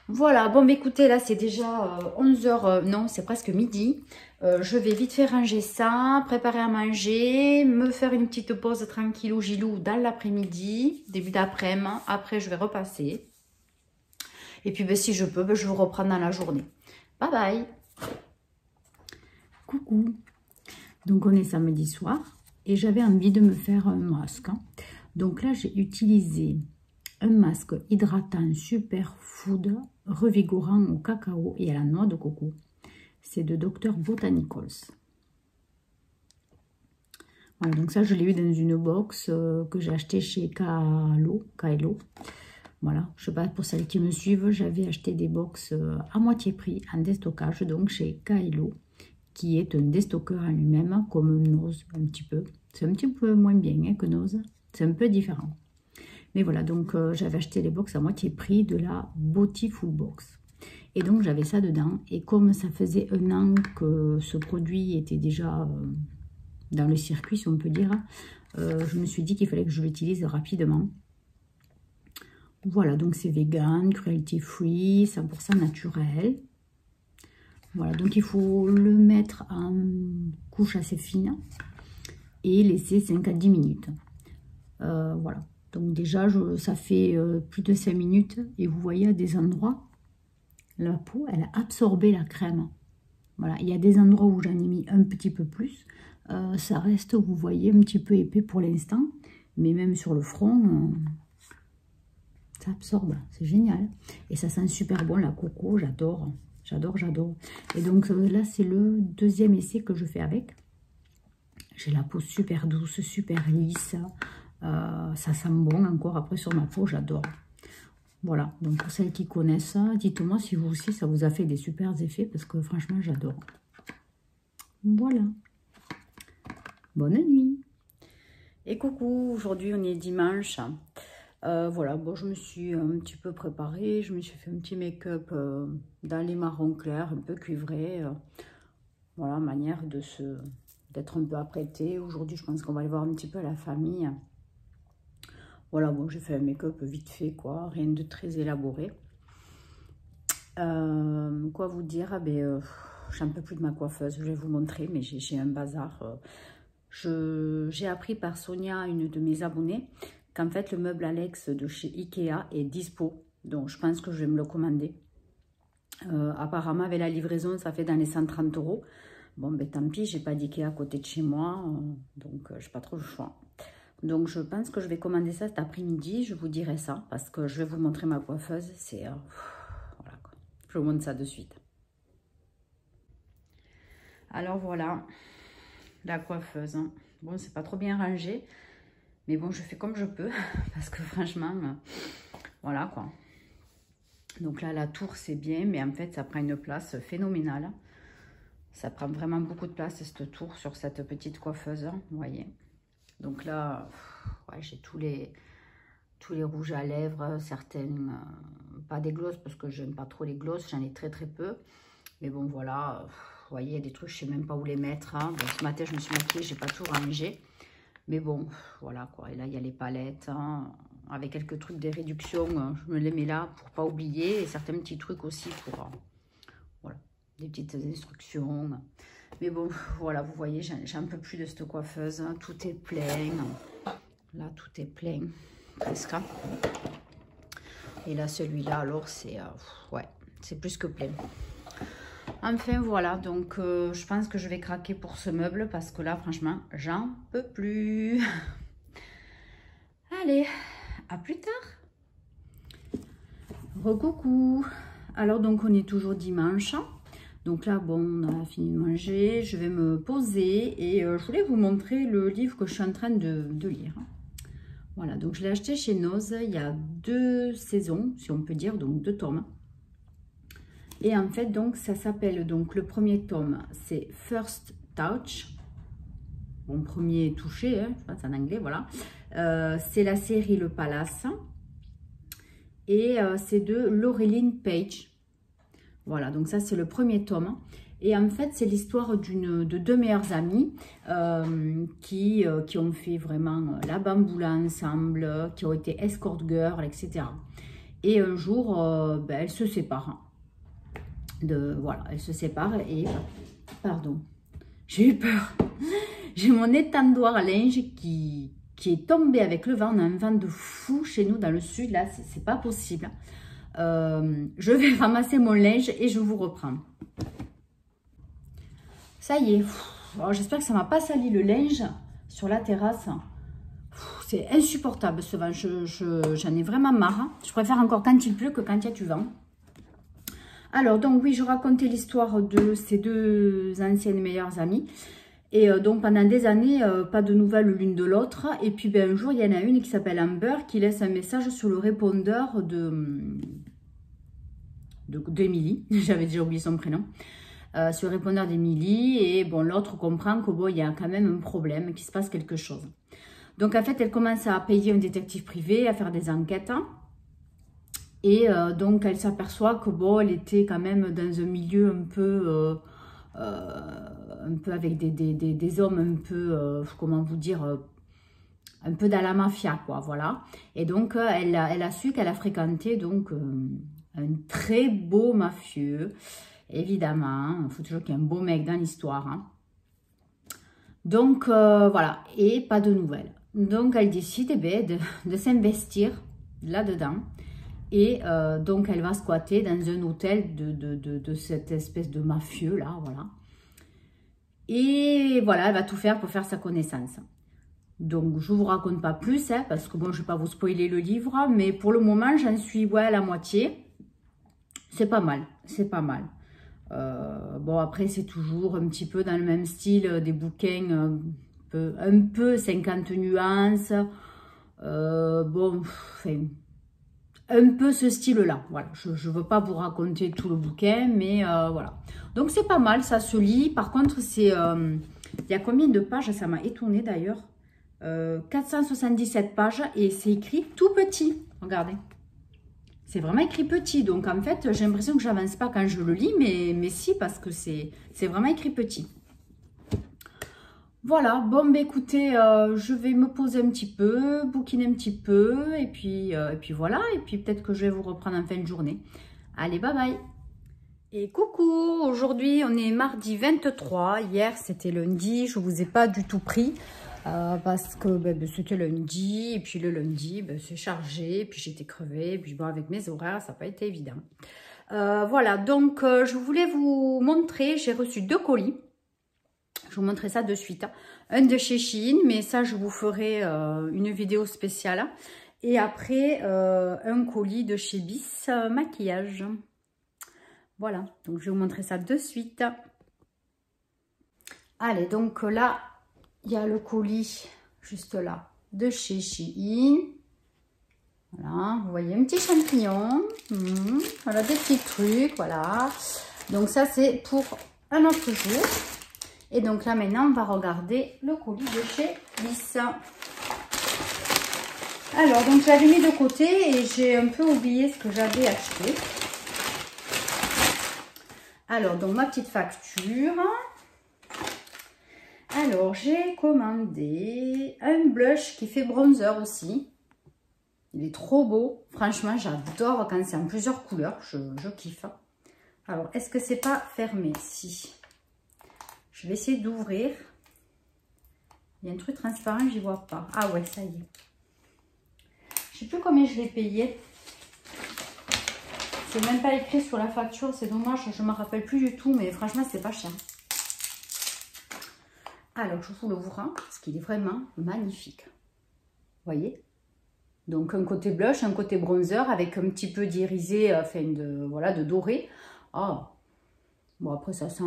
Voilà, bon, écoutez, là, c'est déjà 11h, non, c'est presque midi. Je vais vite faire ranger ça, préparer à manger, me faire une petite pause tranquillou gilou dans l'après-midi, début d'après-midi. Après, je vais repasser. Et puis, ben, si je peux, ben, je vous reprends dans la journée. Bye bye. Coucou. Donc, on est samedi soir et j'avais envie de me faire un masque. Donc là, j'ai utilisé un masque hydratant Superfood revigorant au cacao et à la noix de coco. C'est de Dr Botanicals. Voilà, donc ça, je l'ai eu dans une box que j'ai acheté chez Kaelo. Voilà, je ne sais pas, pour celles qui me suivent, j'avais acheté des box à moitié prix en déstockage, donc chez Kaelo, qui est un déstockeur en lui-même, comme Nose, un petit peu. C'est un petit peu moins bien hein, que Nose, c'est un peu différent. Mais voilà, donc j'avais acheté les box à moitié prix de la Beautiful Box. Et donc j'avais ça dedans. Et comme ça faisait un an que ce produit était déjà dans le circuit, si on peut dire, je me suis dit qu'il fallait que je l'utilise rapidement. Voilà, donc c'est vegan, cruelty free, 100% naturel. Voilà, donc il faut le mettre en couche assez fine et laisser 5 à 10 minutes. Voilà, donc déjà ça fait plus de 5 minutes et vous voyez à des endroits, la peau elle a absorbé la crème. Voilà, il y a des endroits où j'en ai mis un petit peu plus. Ça reste, vous voyez, un petit peu épais pour l'instant, mais même sur le front, ça absorbe, c'est génial. Et ça sent super bon la coco, j'adore. J'adore, j'adore. Et donc là, c'est le deuxième essai que je fais avec. J'ai la peau super douce, super lisse. Ça sent bon encore après sur ma peau, j'adore. Voilà, donc pour celles qui connaissent, dites-moi si vous aussi, ça vous a fait des super effets parce que franchement, j'adore. Voilà. Bonne nuit. Et coucou, aujourd'hui on est dimanche. Voilà, bon, je me suis un petit peu préparée, je me suis fait un petit make-up dans les marrons clairs, un peu cuivré. Voilà, manière d'être un peu apprêtée. Aujourd'hui, je pense qu'on va aller voir un petit peu la famille. Voilà, bon, j'ai fait un make-up vite fait, quoi, rien de très élaboré. Quoi vous dire? J'en peux plus de ma coiffeuse, je vais vous montrer, mais j'ai un bazar. J'ai appris par Sonia, une de mes abonnées, qu'en fait le meuble Alex de chez Ikea est dispo. Donc je pense que je vais me le commander. Apparemment avec la livraison ça fait dans les 130 €. Bon ben tant pis, j'ai pas d'Ikea à côté de chez moi. Donc j'ai pas trop le choix. Donc je pense que je vais commander ça cet après-midi. Je vous dirai ça parce que je vais vous montrer ma coiffeuse. C'est voilà quoi. Je vous montre ça de suite. Alors voilà la coiffeuse. Bon c'est pas trop bien rangé. Mais bon, je fais comme je peux, parce que franchement, voilà quoi. Donc là, la tour, c'est bien, mais en fait, ça prend une place phénoménale. Ça prend vraiment beaucoup de place, cette tour, sur cette petite coiffeuse, vous voyez. Donc là, ouais, j'ai tous les rouges à lèvres, certaines, pas des glosses, parce que j'aime pas trop les glosses, j'en ai très très peu. Mais bon, voilà, vous voyez, il y a des trucs, je sais même pas où les mettre. Hein. Bon, ce matin, je me suis maquillée, j'ai pas tout rangé. Mais bon, voilà quoi. Et là, il y a les palettes. Hein. Avec quelques trucs de réduction, je me les mets là pour pas oublier. Et certains petits trucs aussi pour... voilà, des petites instructions. Mais bon, voilà, vous voyez, j'en peux plus de cette coiffeuse. Hein. Tout est plein. Là, tout est plein. Presque. Et là, celui-là, alors, c'est... ouais, c'est plus que plein. Enfin voilà, donc je pense que je vais craquer pour ce meuble parce que là franchement j'en peux plus. Allez, à plus tard. Recoucou. Alors donc on est toujours dimanche. Donc là bon on a fini de manger, je vais me poser et je voulais vous montrer le livre que je suis en train de lire. Voilà, donc je l'ai acheté chez Noz il y a 2 saisons si on peut dire, donc 2 tomes. Et en fait, donc, ça s'appelle, donc, le premier tome, c'est First Touch. Bon, premier touché, hein, je pense en anglais, voilà. C'est la série Le Palace. Et c'est de Laureline Page. Voilà, donc ça, c'est le premier tome. Et en fait, c'est l'histoire de 2 meilleures amies qui ont fait vraiment la bamboula ensemble, qui ont été escort girl, etc. Et un jour, ben, elles se séparent. Voilà, elles se séparent et... Pardon, j'ai eu peur. J'ai mon étendoir à linge qui est tombé avec le vent. On a un vent de fou chez nous dans le sud, là, c'est pas possible. Je vais ramasser mon linge et je vous reprends. Ça y est. J'espère que ça m'a pas sali le linge sur la terrasse. C'est insupportable ce vent. J'en ai vraiment marre. Je préfère encore quand il pleut que quand il y a du vent. Alors, donc oui, je racontais l'histoire de ces 2 anciennes meilleures amies. Et donc, pendant des années, pas de nouvelles l'une de l'autre. Et puis, ben, un jour, il y en a une qui s'appelle Amber qui laisse un message sur le répondeur d'Emily. J'avais déjà oublié son prénom. Sur le répondeur d'Emily. Et bon, l'autre comprend que bon, il y a quand même un problème, qu'il se passe quelque chose. Donc, en fait, elle commence à payer un détective privé, à faire des enquêtes. Et donc, elle s'aperçoit que bon, elle était quand même dans un milieu un peu avec des hommes un peu, comment vous dire, un peu dans la mafia, quoi, voilà. Et donc, elle a su qu'elle a fréquenté donc un très beau mafieux, évidemment. Il faut toujours qu'il y ait un beau mec dans l'histoire, hein. Donc, voilà, et pas de nouvelles. Donc, elle décide eh bien, de s'investir là-dedans. Et donc, elle va squatter dans un hôtel de cette espèce de mafieux, là, voilà. Et voilà, elle va tout faire pour faire sa connaissance. Donc, je ne vous raconte pas plus, hein, parce que bon, je ne vais pas vous spoiler le livre, mais pour le moment, j'en suis ouais, à la moitié. C'est pas mal, c'est pas mal. Bon, après, c'est toujours un petit peu dans le même style des bouquins, un peu 50 nuances. Bon, enfin, un peu ce style-là. Voilà, je ne veux pas vous raconter tout le bouquin, mais voilà. Donc, c'est pas mal, ça se lit. Par contre, c'est... il y a combien de pages? Ça m'a étonnée d'ailleurs. 477 pages et c'est écrit tout petit. Regardez. C'est vraiment écrit petit. Donc, en fait, j'ai l'impression que je n'avance pas quand je le lis, mais si, parce que c'est vraiment écrit petit. Voilà. Bon, bah, écoutez, je vais me poser un petit peu, bouquiner un petit peu, et puis voilà. Et puis, peut-être que je vais vous reprendre en fin de journée. Allez, bye bye. Et coucou, aujourd'hui, on est mardi 23. Hier, c'était lundi. Je ne vous ai pas du tout pris. Parce que c'était lundi, et puis le lundi, c'est chargé, et puis j'étais crevée, et puis bon, avec mes horaires, ça n'a pas été évident. Voilà, donc je voulais vous montrer, j'ai reçu 2 colis. Je vous montrerai ça de suite. Un de chez Shein, mais ça, je vous ferai une vidéo spéciale. Et après, un colis de chez Bis Maquillage. Voilà, donc je vais vous montrer ça de suite. Allez, donc là... il y a le colis juste là de chez Shein. Voilà, vous voyez un petit champignon. Voilà, des petits trucs, voilà. Donc ça, c'est pour un autre jour. Et donc là, maintenant, on va regarder le colis de chez Bis. Alors, donc je l'avais mis de côté et j'ai un peu oublié ce que j'avais acheté. Alors, donc ma petite facture... Alors, j'ai commandé un blush qui fait bronzer aussi. Il est trop beau. Franchement, j'adore quand c'est en plusieurs couleurs. Je kiffe. Alors, est-ce que c'est pas fermé? Si. Je vais essayer d'ouvrir. Il y a un truc transparent, j'y vois pas. Ah ouais, ça y est. Je sais plus combien je l'ai payé. C'est même pas écrit sur la facture. C'est dommage, je ne me rappelle plus du tout. Mais franchement, c'est pas cher. Alors, je vous l'ouvre parce qu'il est vraiment magnifique. Vous voyez? Donc, un côté blush, un côté bronzer avec un petit peu d'irisé, enfin, voilà, de doré. Oh. Bon, après, ça sent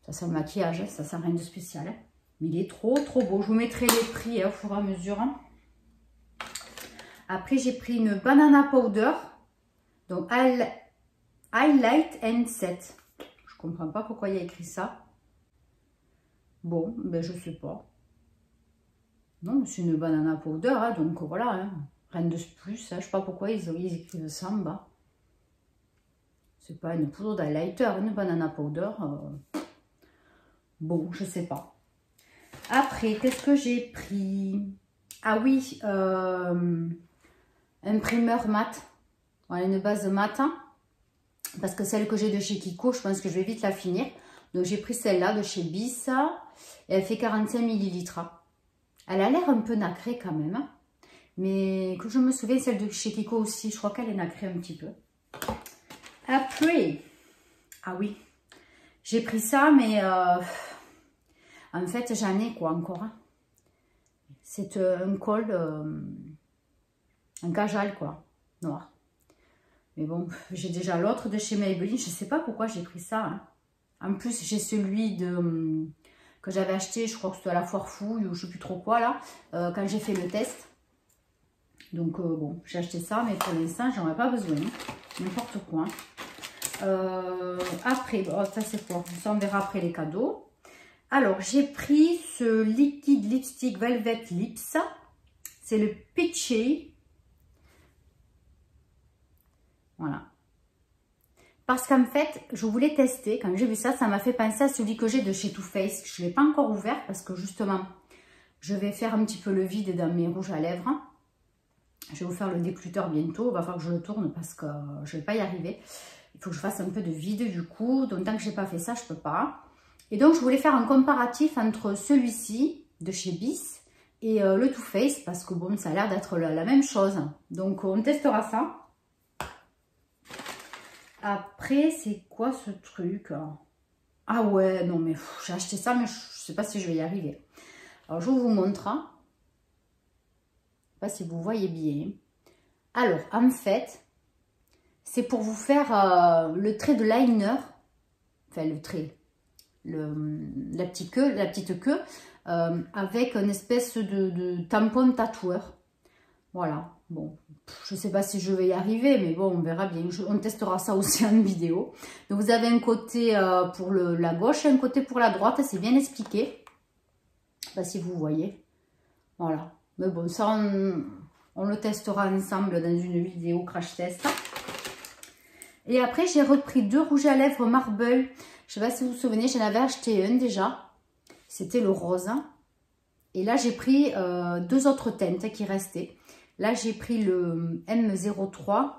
le maquillage, hein, ça sent rien de spécial. Hein. Mais il est trop, trop beau. Je vous mettrai les prix au fur et à mesure. Hein. Après, j'ai pris une banana powder. Donc, Highlight and Set. Je comprends pas pourquoi il y a écrit ça. Bon, ben je sais pas. Non, c'est une banana powder, hein, donc voilà, hein, rien de plus. Hein, je sais pas pourquoi ils écrivent ça en bas. C'est pas une poudre d'highlighter, une banana powder. Bon, je sais pas. Après, qu'est-ce que j'ai pris? Ah oui, un primer mat. Voilà, une base mat. Hein, parce que celle que j'ai de chez Kiko, je pense que je vais vite la finir. Donc, j'ai pris celle-là de chez Bis. Et elle fait 45 ml. Elle a l'air un peu nacrée quand même. Mais que je me souviens, celle de chez Kiko aussi, je crois qu'elle est nacrée un petit peu. Après, ah oui, j'ai pris ça, mais en fait, j'en ai quoi encore. Hein. C'est un col, un kajal quoi, noir. Mais bon, j'ai déjà l'autre de chez Maybelline. Je ne sais pas pourquoi j'ai pris ça. Hein. En plus, j'ai celui que j'avais acheté, je crois que c'était à la foire fouille ou je ne sais plus trop quoi là, quand j'ai fait le test. Donc bon, j'ai acheté ça, mais pour l'instant, j'en ai pas besoin. N'importe quoi. Après, bon, ça c'est quoi? Ça on verra après les cadeaux. Alors, j'ai pris ce liquide lipstick Velvet Lips. C'est le Peachy. Voilà. Parce qu'en fait, je voulais tester. Quand j'ai vu ça, ça m'a fait penser à celui que j'ai de chez Too Faced. Je ne l'ai pas encore ouvert parce que justement, Je vais faire un petit peu le vide dans mes rouges à lèvres. Je vais vous faire le décluteur bientôt. Il va falloir que je le tourne parce que je ne vais pas y arriver. Il faut que je fasse un peu de vide du coup. Donc tant que je n'ai pas fait ça, je ne peux pas. Et donc je voulais faire un comparatif entre celui-ci de chez Bis et le Too Faced parce que bon, ça a l'air d'être la même chose. Donc on testera ça. Après, c'est quoi ce truc? Ah ouais, non mais j'ai acheté ça, mais je ne sais pas si je vais y arriver. Alors, je vous montre. Je ne sais pas si vous voyez bien. Alors, en fait, c'est pour vous faire le trait de liner. Enfin, le trait. La petite queue. Avec une espèce de tampon tatoueur. Voilà. Bon, je ne sais pas si je vais y arriver, mais bon, on verra bien. On testera ça aussi en vidéo. Donc, vous avez un côté pour la gauche et un côté pour la droite. C'est bien expliqué. Je ne sais pas si vous voyez. Voilà. Mais bon, ça, on le testera ensemble dans une vidéo crash test. Et après, j'ai repris 2 rouges à lèvres Marble. Je ne sais pas si vous vous souvenez, j'en avais acheté un déjà. C'était le rose. Et là, j'ai pris 2 autres teintes qui restaient. Là, j'ai pris le M03.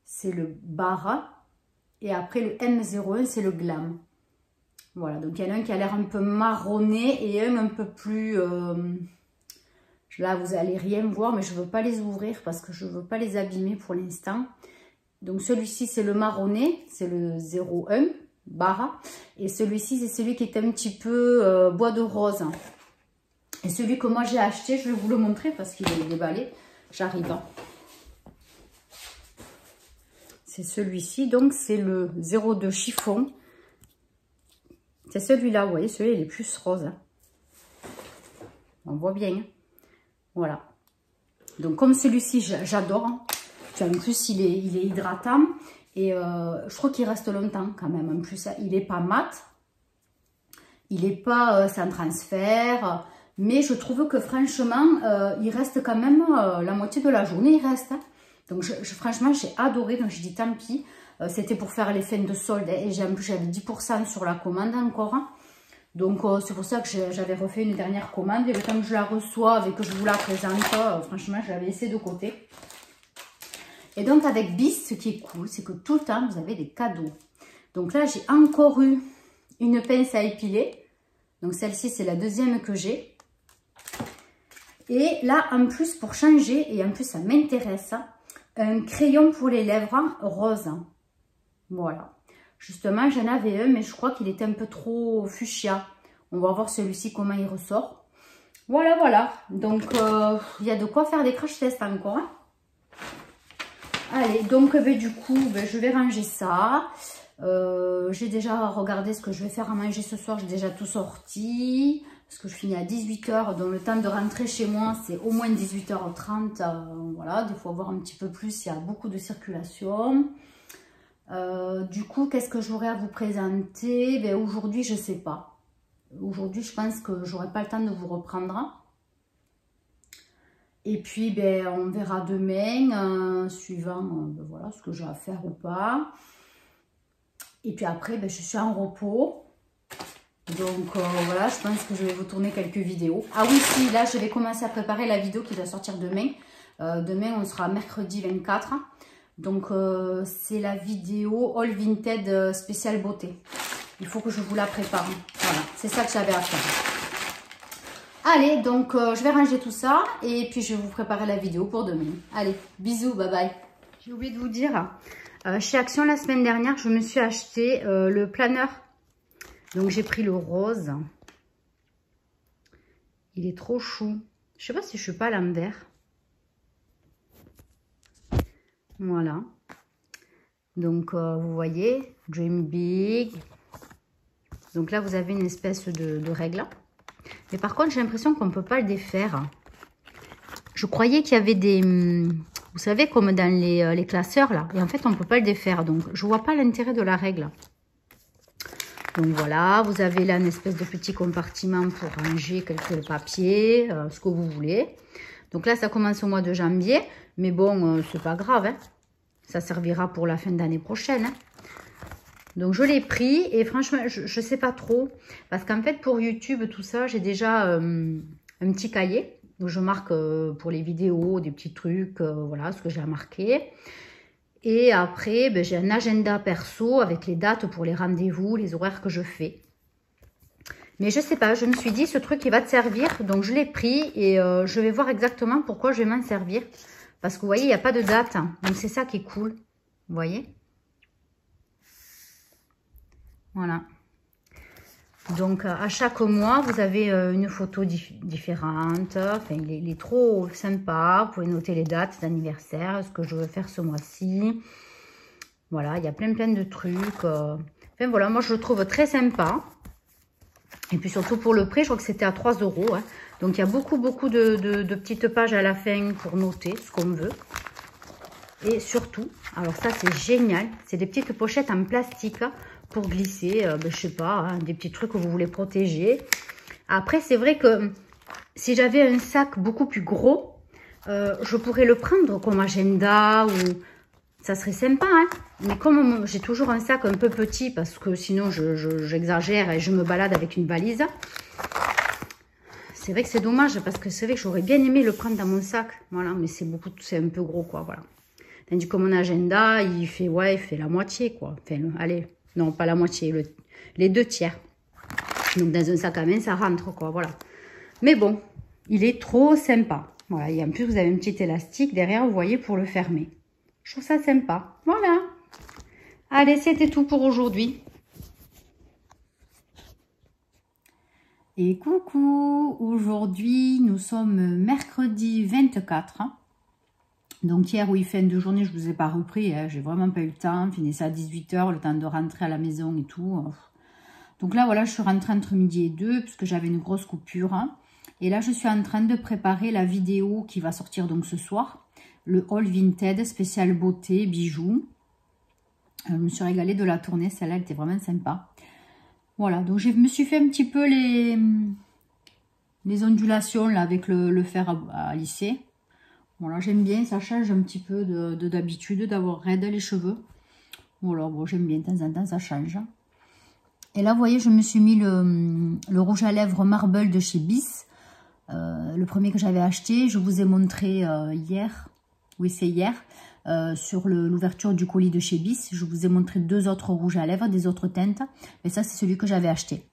C'est le Barra. Et après, le M01, c'est le Glam. Voilà, donc il y en a un qui a l'air un peu marronné et un peu plus... là, vous n'allez rien voir, mais je ne veux pas les ouvrir parce que je ne veux pas les abîmer pour l'instant. Donc celui-ci, c'est le marronné, c'est le 01 Barra. Et celui-ci, c'est celui qui est un petit peu bois de rose. Et celui que moi j'ai acheté, je vais vous le montrer parce qu'il est déballé. J'arrive. C'est celui-ci, donc c'est le 02 chiffon. C'est celui-là, vous voyez, celui-là, il est plus rose. On voit bien. Voilà. Donc, comme celui-ci, j'adore. En plus, il est hydratant. Et je crois qu'il reste longtemps quand même. En plus, il n'est pas mat. Il n'est pas sans transfert. Mais je trouve que franchement, il reste quand même la moitié de la journée. Il reste. Donc, franchement, j'ai adoré. Donc, je dis tant pis. C'était pour faire les fins de solde et en plus j'avais 10% sur la commande encore. Donc c'est pour ça que j'avais refait une dernière commande et le temps que je la reçois et que je vous la présente, franchement je l'avais laissé de côté. Et donc avec Bis, ce qui est cool, c'est que tout le temps vous avez des cadeaux. Donc là j'ai encore eu une pince à épiler. Donc celle-ci c'est la deuxième que j'ai. Et là en plus pour changer, et en plus ça m'intéresse, un crayon pour les lèvres rose. Voilà. Justement, j'en avais un, mais je crois qu'il était un peu trop fuchsia. On va voir celui-ci, comment il ressort. Voilà, voilà. Donc, il y a de quoi faire des crash tests encore. Hein. Allez, donc, du coup, je vais ranger ça. J'ai déjà regardé ce que je vais faire à manger ce soir. J'ai déjà tout sorti. Parce que je finis à 18 h. Donc, le temps de rentrer chez moi, c'est au moins 18 h 30. Voilà, des fois, voir un petit peu plus. Il y a beaucoup de circulation. Du coup, qu'est-ce que j'aurais à vous présenter? Aujourd'hui, je ne sais pas. Aujourd'hui, je pense que j'aurai pas le temps de vous reprendre. Et puis, on verra demain, suivant voilà, ce que j'ai à faire ou pas. Et puis après, je suis en repos. Donc, voilà, je pense que je vais vous tourner quelques vidéos. Ah oui, si, là, je vais commencer à préparer la vidéo qui doit sortir demain. Demain, on sera mercredi 24. Donc, c'est la vidéo All Vinted spécial beauté. Il faut que je vous la prépare. Voilà, c'est ça que j'avais à faire. Allez, donc, je vais ranger tout ça. Et puis, je vais vous préparer la vidéo pour demain. Allez, bisous, bye bye. J'ai oublié de vous dire, chez Action, la semaine dernière, je me suis acheté le planeur. Donc, j'ai pris le rose. Il est trop chou. Je sais pas si je suis pas à l'envers. Voilà. Donc, vous voyez, Dream Big. Donc là, vous avez une espèce de règle. Mais par contre, j'ai l'impression qu'on ne peut pas le défaire. Je croyais qu'il y avait des... Vous savez, comme dans les classeurs, là. Et en fait, on ne peut pas le défaire. Donc, je ne vois pas l'intérêt de la règle. Donc, voilà. Vous avez là une espèce de petit compartiment pour ranger quelques papiers, ce que vous voulez. Donc là, ça commence au mois de janvier. Mais bon, c'est pas grave. Hein. Ça servira pour la fin d'année prochaine. Hein. Donc je l'ai pris et franchement, je sais pas trop. Parce qu'en fait, pour YouTube, tout ça, j'ai déjà un petit cahier où je marque pour les vidéos, des petits trucs, voilà, ce que j'ai à marquer. Et après, ben, j'ai un agenda perso avec les dates pour les rendez-vous, les horaires que je fais. Mais je sais pas, je me suis dit, ce truc, il va te servir. Donc je l'ai pris et je vais voir exactement pourquoi je vais m'en servir. Parce que vous voyez, il n'y a pas de date. Donc c'est ça qui est cool. Vous voyez? Voilà. Donc, à chaque mois, vous avez une photo différente. Enfin, il est trop sympa. Vous pouvez noter les dates d'anniversaire, ce que je veux faire ce mois-ci. Voilà, il y a plein de trucs. Enfin, voilà, moi, je le trouve très sympa. Et puis, surtout pour le prix, je crois que c'était à 3 €. Hein. Donc, il y a beaucoup de petites pages à la fin pour noter ce qu'on veut. Et surtout, alors ça, c'est génial. C'est des petites pochettes en plastique pour glisser, ben, je sais pas, hein, des petits trucs que vous voulez protéger. Après, c'est vrai que si j'avais un sac beaucoup plus gros, je pourrais le prendre comme agenda ou ça serait sympa. Hein. Mais comme j'ai toujours un sac un peu petit parce que sinon j'exagère et je me balade avec une valise, c'est vrai que c'est dommage parce que c'est vrai que j'aurais bien aimé le prendre dans mon sac. Voilà, mais c'est un peu gros quoi, voilà. Tandis que mon agenda, il fait la moitié quoi. Enfin, allez. Non, pas la moitié, les 2 tiers. Donc, dans un sac à main, ça rentre, quoi, voilà. Mais bon, il est trop sympa. Voilà, et en plus, vous avez un petit élastique derrière, vous voyez, pour le fermer. Je trouve ça sympa. Voilà. Allez, c'était tout pour aujourd'hui. Et coucou, aujourd'hui, nous sommes mercredi 24. Donc hier, oui, fin de journée, je ne vous ai pas repris, hein, j'ai vraiment pas eu le temps, finissait à 18 h, le temps de rentrer à la maison et tout. Donc là, voilà, je suis rentrée entre midi et 2, puisque j'avais une grosse coupure. Hein. Et là, je suis en train de préparer la vidéo qui va sortir donc ce soir, le haul Vinted spécial beauté, bijoux. Je me suis régalée de la tournée, celle-là, elle était vraiment sympa. Voilà, donc je me suis fait un petit peu les ondulations là avec le fer à lisser. Voilà, j'aime bien, ça change un petit peu d'habitude d'avoir raide les cheveux. Voilà, bon, j'aime bien, de temps en temps, ça change. Et là, vous voyez, je me suis mis le rouge à lèvres Marble de chez Bis. Le premier que j'avais acheté, je vous ai montré hier. Oui, c'est hier. Sur l'ouverture du colis de chez Bis. Je vous ai montré 2 autres rouges à lèvres, des autres teintes. Et ça, c'est celui que j'avais acheté.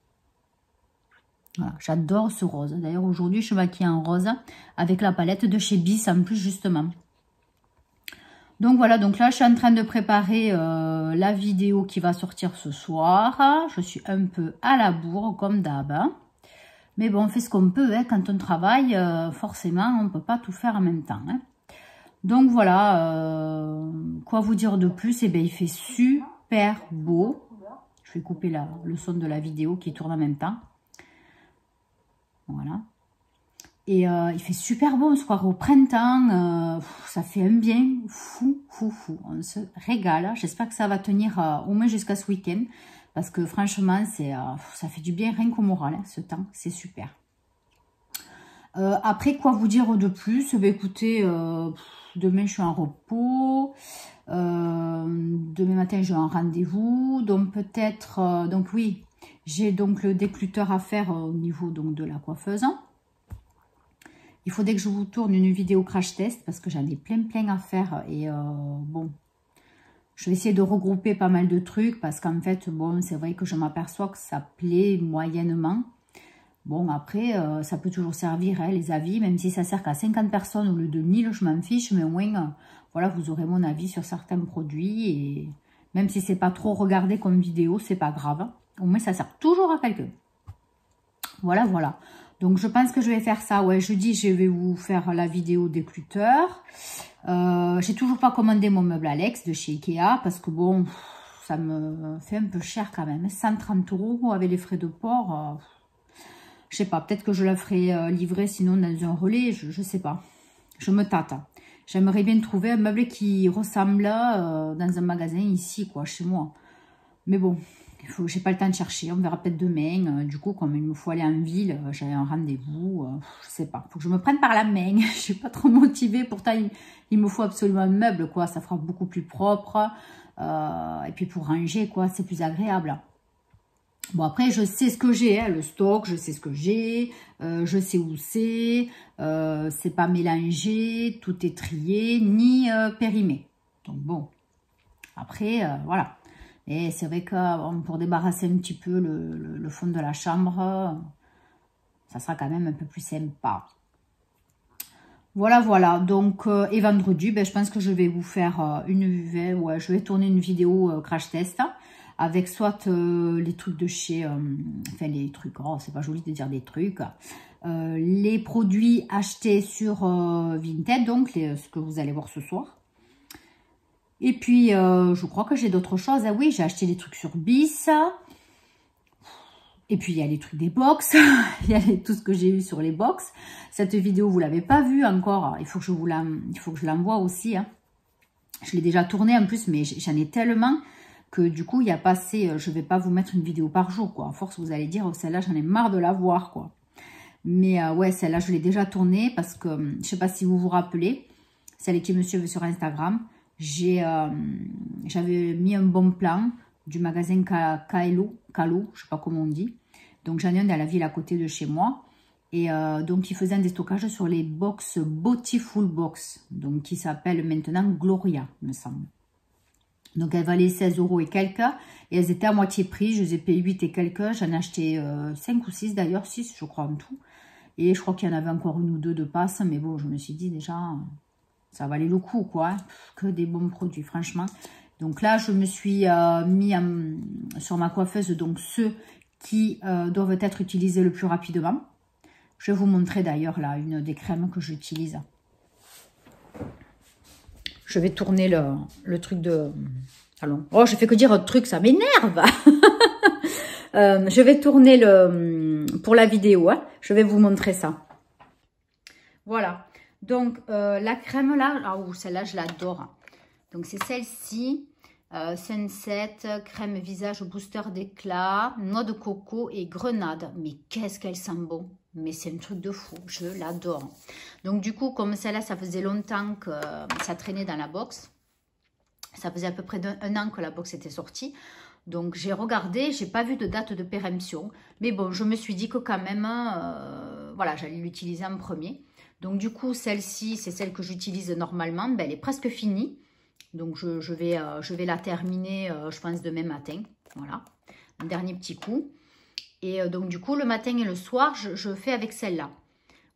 Voilà, j'adore ce rose. D'ailleurs, aujourd'hui, je suis maquillée en rose avec la palette de chez Bis en plus, justement. Donc, voilà. Donc là, je suis en train de préparer la vidéo qui va sortir ce soir. Je suis un peu à la bourre, comme d'hab. Mais bon, on fait ce qu'on peut. Hein. Quand on travaille, forcément, on ne peut pas tout faire en même temps. Hein. Donc, voilà. Quoi vous dire de plus? Eh bien, il fait super beau. Je vais couper le son de la vidéo qui tourne en même temps. Voilà. Et il fait super beau, on se croirait au printemps. Ça fait un bien fou. On se régale. J'espère que ça va tenir au moins jusqu'à ce week-end. Parce que franchement, ça fait du bien rien qu'au moral, hein, ce temps. C'est super. Après, quoi vous dire de plus? Ben, écoutez, demain, je suis en repos. Demain matin, j'ai un rendez-vous. Donc, peut-être... donc, oui. J'ai donc le décluteur à faire au niveau donc, de la coiffeuse. Il faudrait que je vous tourne une vidéo crash test parce que j'en ai plein à faire. Et bon, je vais essayer de regrouper pas mal de trucs parce qu'en fait, bon, c'est vrai que je m'aperçois que ça plaît moyennement. Bon, après, ça peut toujours servir, hein, les avis, même si ça sert qu'à 50 personnes au lieu de 1000, je m'en fiche. Mais au moins, voilà, vous aurez mon avis sur certains produits. Et même si c'est pas trop regardé comme vidéo, c'est pas grave. Au moins, ça sert toujours à quelqu'un. Voilà. Donc, je pense que je vais faire ça. Ouais, jeudi, je vais vous faire la vidéo décluteur. J'ai toujours pas commandé mon meuble Alex de chez Ikea. Parce que bon, ça me fait un peu cher quand même. 130 € avec les frais de port. Je sais pas, peut-être que je la ferai livrer sinon dans un relais. Je sais pas. Je me tâte. J'aimerais bien trouver un meuble qui ressemble dans un magasin ici, quoi, chez moi. Mais bon... j'ai pas le temps de chercher, on verra peut-être demain. Du coup, comme il me faut aller en ville, j'avais un rendez-vous, je sais pas. Faut que je me prenne par la main, je suis pas trop motivée. Pourtant, il me faut absolument un meuble, quoi. Ça fera beaucoup plus propre. Et puis pour ranger, quoi, c'est plus agréable. Bon, après, je sais ce que j'ai, hein, le stock, je sais ce que j'ai, je sais où c'est pas mélangé, tout est trié, ni périmé. Donc bon, après, voilà. Et c'est vrai que pour débarrasser un petit peu le fond de la chambre, ça sera quand même un peu plus sympa. Voilà, voilà. Donc, et vendredi, ben, je pense que je vais vous faire je vais tourner une vidéo crash test avec soit les trucs de chez, enfin les trucs, oh, c'est pas joli de dire des trucs, les produits achetés sur Vinted, donc ce que vous allez voir ce soir. Et puis, je crois que j'ai d'autres choses. Ah oui, j'ai acheté des trucs sur Bis. Et puis, il y a les trucs des box. Il y a tout ce que j'ai eu sur les box. Cette vidéo, vous ne l'avez pas vue encore. Il faut que je l'envoie aussi. Hein. Je l'ai déjà tournée en plus, mais j'en ai tellement que du coup, il n'y a pas assez. Je ne vais pas vous mettre une vidéo par jour, quoi. À force, vous allez dire, oh, celle-là, j'en ai marre de la voir, quoi. Mais ouais, celle-là, je l'ai déjà tournée parce que, je ne sais pas si vous vous rappelez, celle qui me suit sur Instagram, j'avais mis un bon plan du magasin Calo, je ne sais pas comment on dit. Donc, j'en ai un dans la ville à côté de chez moi. Et donc, ils faisaient un déstockage sur les box Beautiful Box. Donc, qui s'appelle maintenant Gloria, me semble. Donc, elles valaient 16 € et quelques. Et elles étaient à moitié prix. Je les ai payées 8 et quelques. J'en ai acheté 5 ou 6 d'ailleurs. 6, je crois, en tout. Et je crois qu'il y en avait encore une ou deux de passe. Mais bon, je me suis dit déjà, ça valait le coup, quoi. Hein. Que des bons produits, franchement. Donc là, je me suis mis sur ma coiffeuse, donc ceux qui doivent être utilisés le plus rapidement. Je vais vous montrer d'ailleurs là une des crèmes que j'utilise. Je vais tourner le truc de... Allons. Oh, je fais que dire un truc, ça m'énerve. Je vais tourner pour la vidéo. Hein. Je vais vous montrer ça. Voilà. Donc, la crème là, oh, celle-là, je l'adore. Donc, c'est celle-ci. Sunset, crème visage booster d'éclat, noix de coco et grenade. Mais qu'est-ce qu'elle sent bon! Mais c'est un truc de fou, je l'adore. Donc du coup, comme celle-là, ça faisait longtemps que ça traînait dans la box. Ça faisait à peu près un an que la box était sortie. Donc j'ai regardé, j'ai pas vu de date de péremption. Mais bon, je me suis dit que quand même, voilà, j'allais l'utiliser en premier. Donc du coup, celle-ci, c'est celle que j'utilise normalement. Ben, elle est presque finie. Donc je vais la terminer, je pense, demain matin. Voilà, un dernier petit coup. Et donc, du coup, le matin et le soir, je fais avec celle-là.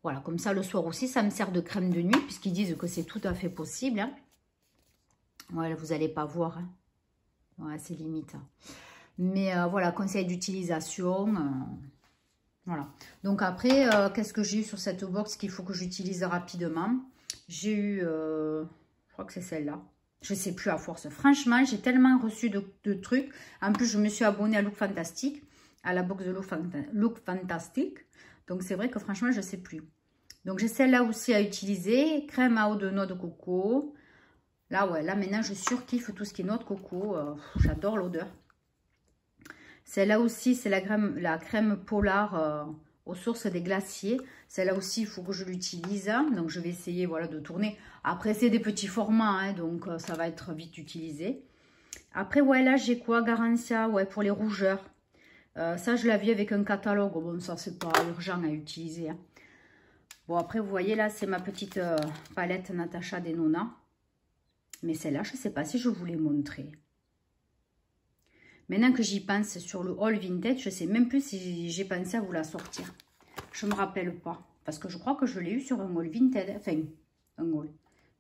Voilà, comme ça, le soir aussi, ça me sert de crème de nuit, puisqu'ils disent que c'est tout à fait possible. Hein. Voilà, vous n'allez pas voir. Hein. Ouais, c'est limite. Mais voilà, conseil d'utilisation. Voilà. Donc, après, qu'est-ce que j'ai eu sur cette box qu'il faut que j'utilise rapidement? J'ai eu, je crois que c'est celle-là. Je ne sais plus à force. Franchement, j'ai tellement reçu de trucs. En plus, je me suis abonnée à Look Fantastic. À la box de Look Fantastic. Donc, c'est vrai que franchement, je ne sais plus. Donc, j'ai celle-là aussi à utiliser. Crème à eau de noix de coco. Là, ouais, là, maintenant, je surkiffe tout ce qui est noix de coco. J'adore l'odeur. Celle-là aussi, c'est la crème Polar aux sources des glaciers. Celle-là aussi, il faut que je l'utilise. Donc, je vais essayer, voilà, de tourner. Après, c'est des petits formats, hein, donc ça va être vite utilisé. Après, ouais, là, j'ai quoi? Garantia, ouais, pour les rougeurs. Ça, je l'ai vu avec un catalogue. Bon, ça, c'est pas urgent à utiliser. Hein. Bon, après, vous voyez, là, c'est ma petite palette Natasha Denona. Mais celle-là, je ne sais pas si je vous l'ai montrée. Maintenant que j'y pense sur le haul Vinted, je ne sais même plus si j'ai pensé à vous la sortir. Je ne me rappelle pas. Parce que je crois que je l'ai eu sur un haul Vinted. Enfin, un haul.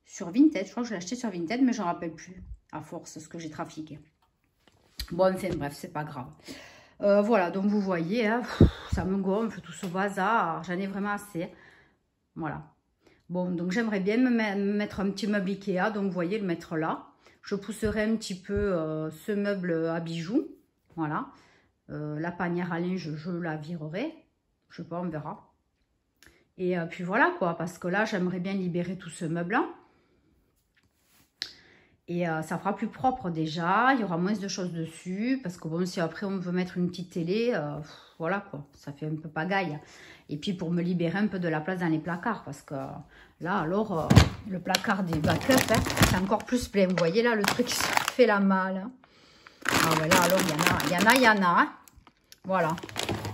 Sur Vinted, je crois que je l'ai acheté sur Vinted, mais je ne me rappelle plus. À force, ce que j'ai trafiqué. Bon, enfin, bref, c'est pas grave. Voilà, donc vous voyez, hein, ça me gonfle tout ce bazar, j'en ai vraiment assez. Voilà. Bon, donc j'aimerais bien me mettre un petit meuble Ikea, donc vous voyez, le mettre là. Je pousserai un petit peu ce meuble à bijoux, voilà. La panière à linge, je la virerai, je sais pas, on verra. Et puis voilà quoi, parce que là, j'aimerais bien libérer tout ce meuble-là. Et ça fera plus propre déjà, il y aura moins de choses dessus, parce que bon, si après on veut mettre une petite télé, voilà quoi, ça fait un peu pagaille. Et puis pour me libérer un peu de la place dans les placards, parce que là alors, le placard des backups, hein, c'est encore plus plein. Vous voyez là le truc, fait la malle. Ah voilà, alors il y en a. Voilà.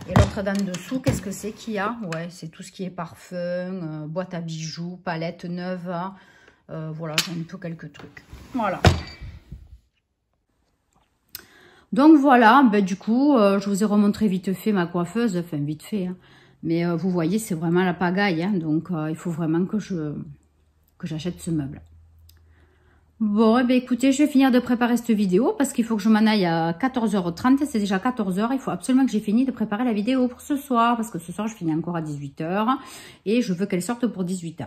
Et l'autre d'en dessous, qu'est-ce que c'est qu'il y a? Ouais, c'est tout ce qui est parfum, boîte à bijoux, palette neuve. Voilà, j'ai un peu quelques trucs. Voilà. Donc voilà, ben, du coup, je vous ai remontré vite fait ma coiffeuse. Enfin, vite fait. Hein. Mais vous voyez, c'est vraiment la pagaille. Hein, donc, il faut vraiment que j'achète ce meuble. Bon, eh bien, écoutez, je vais finir de préparer cette vidéo parce qu'il faut que je m'en aille à 14h30. C'est déjà 14h. Il faut absolument que j'ai fini de préparer la vidéo pour ce soir parce que ce soir, je finis encore à 18h et je veux qu'elle sorte pour 18h.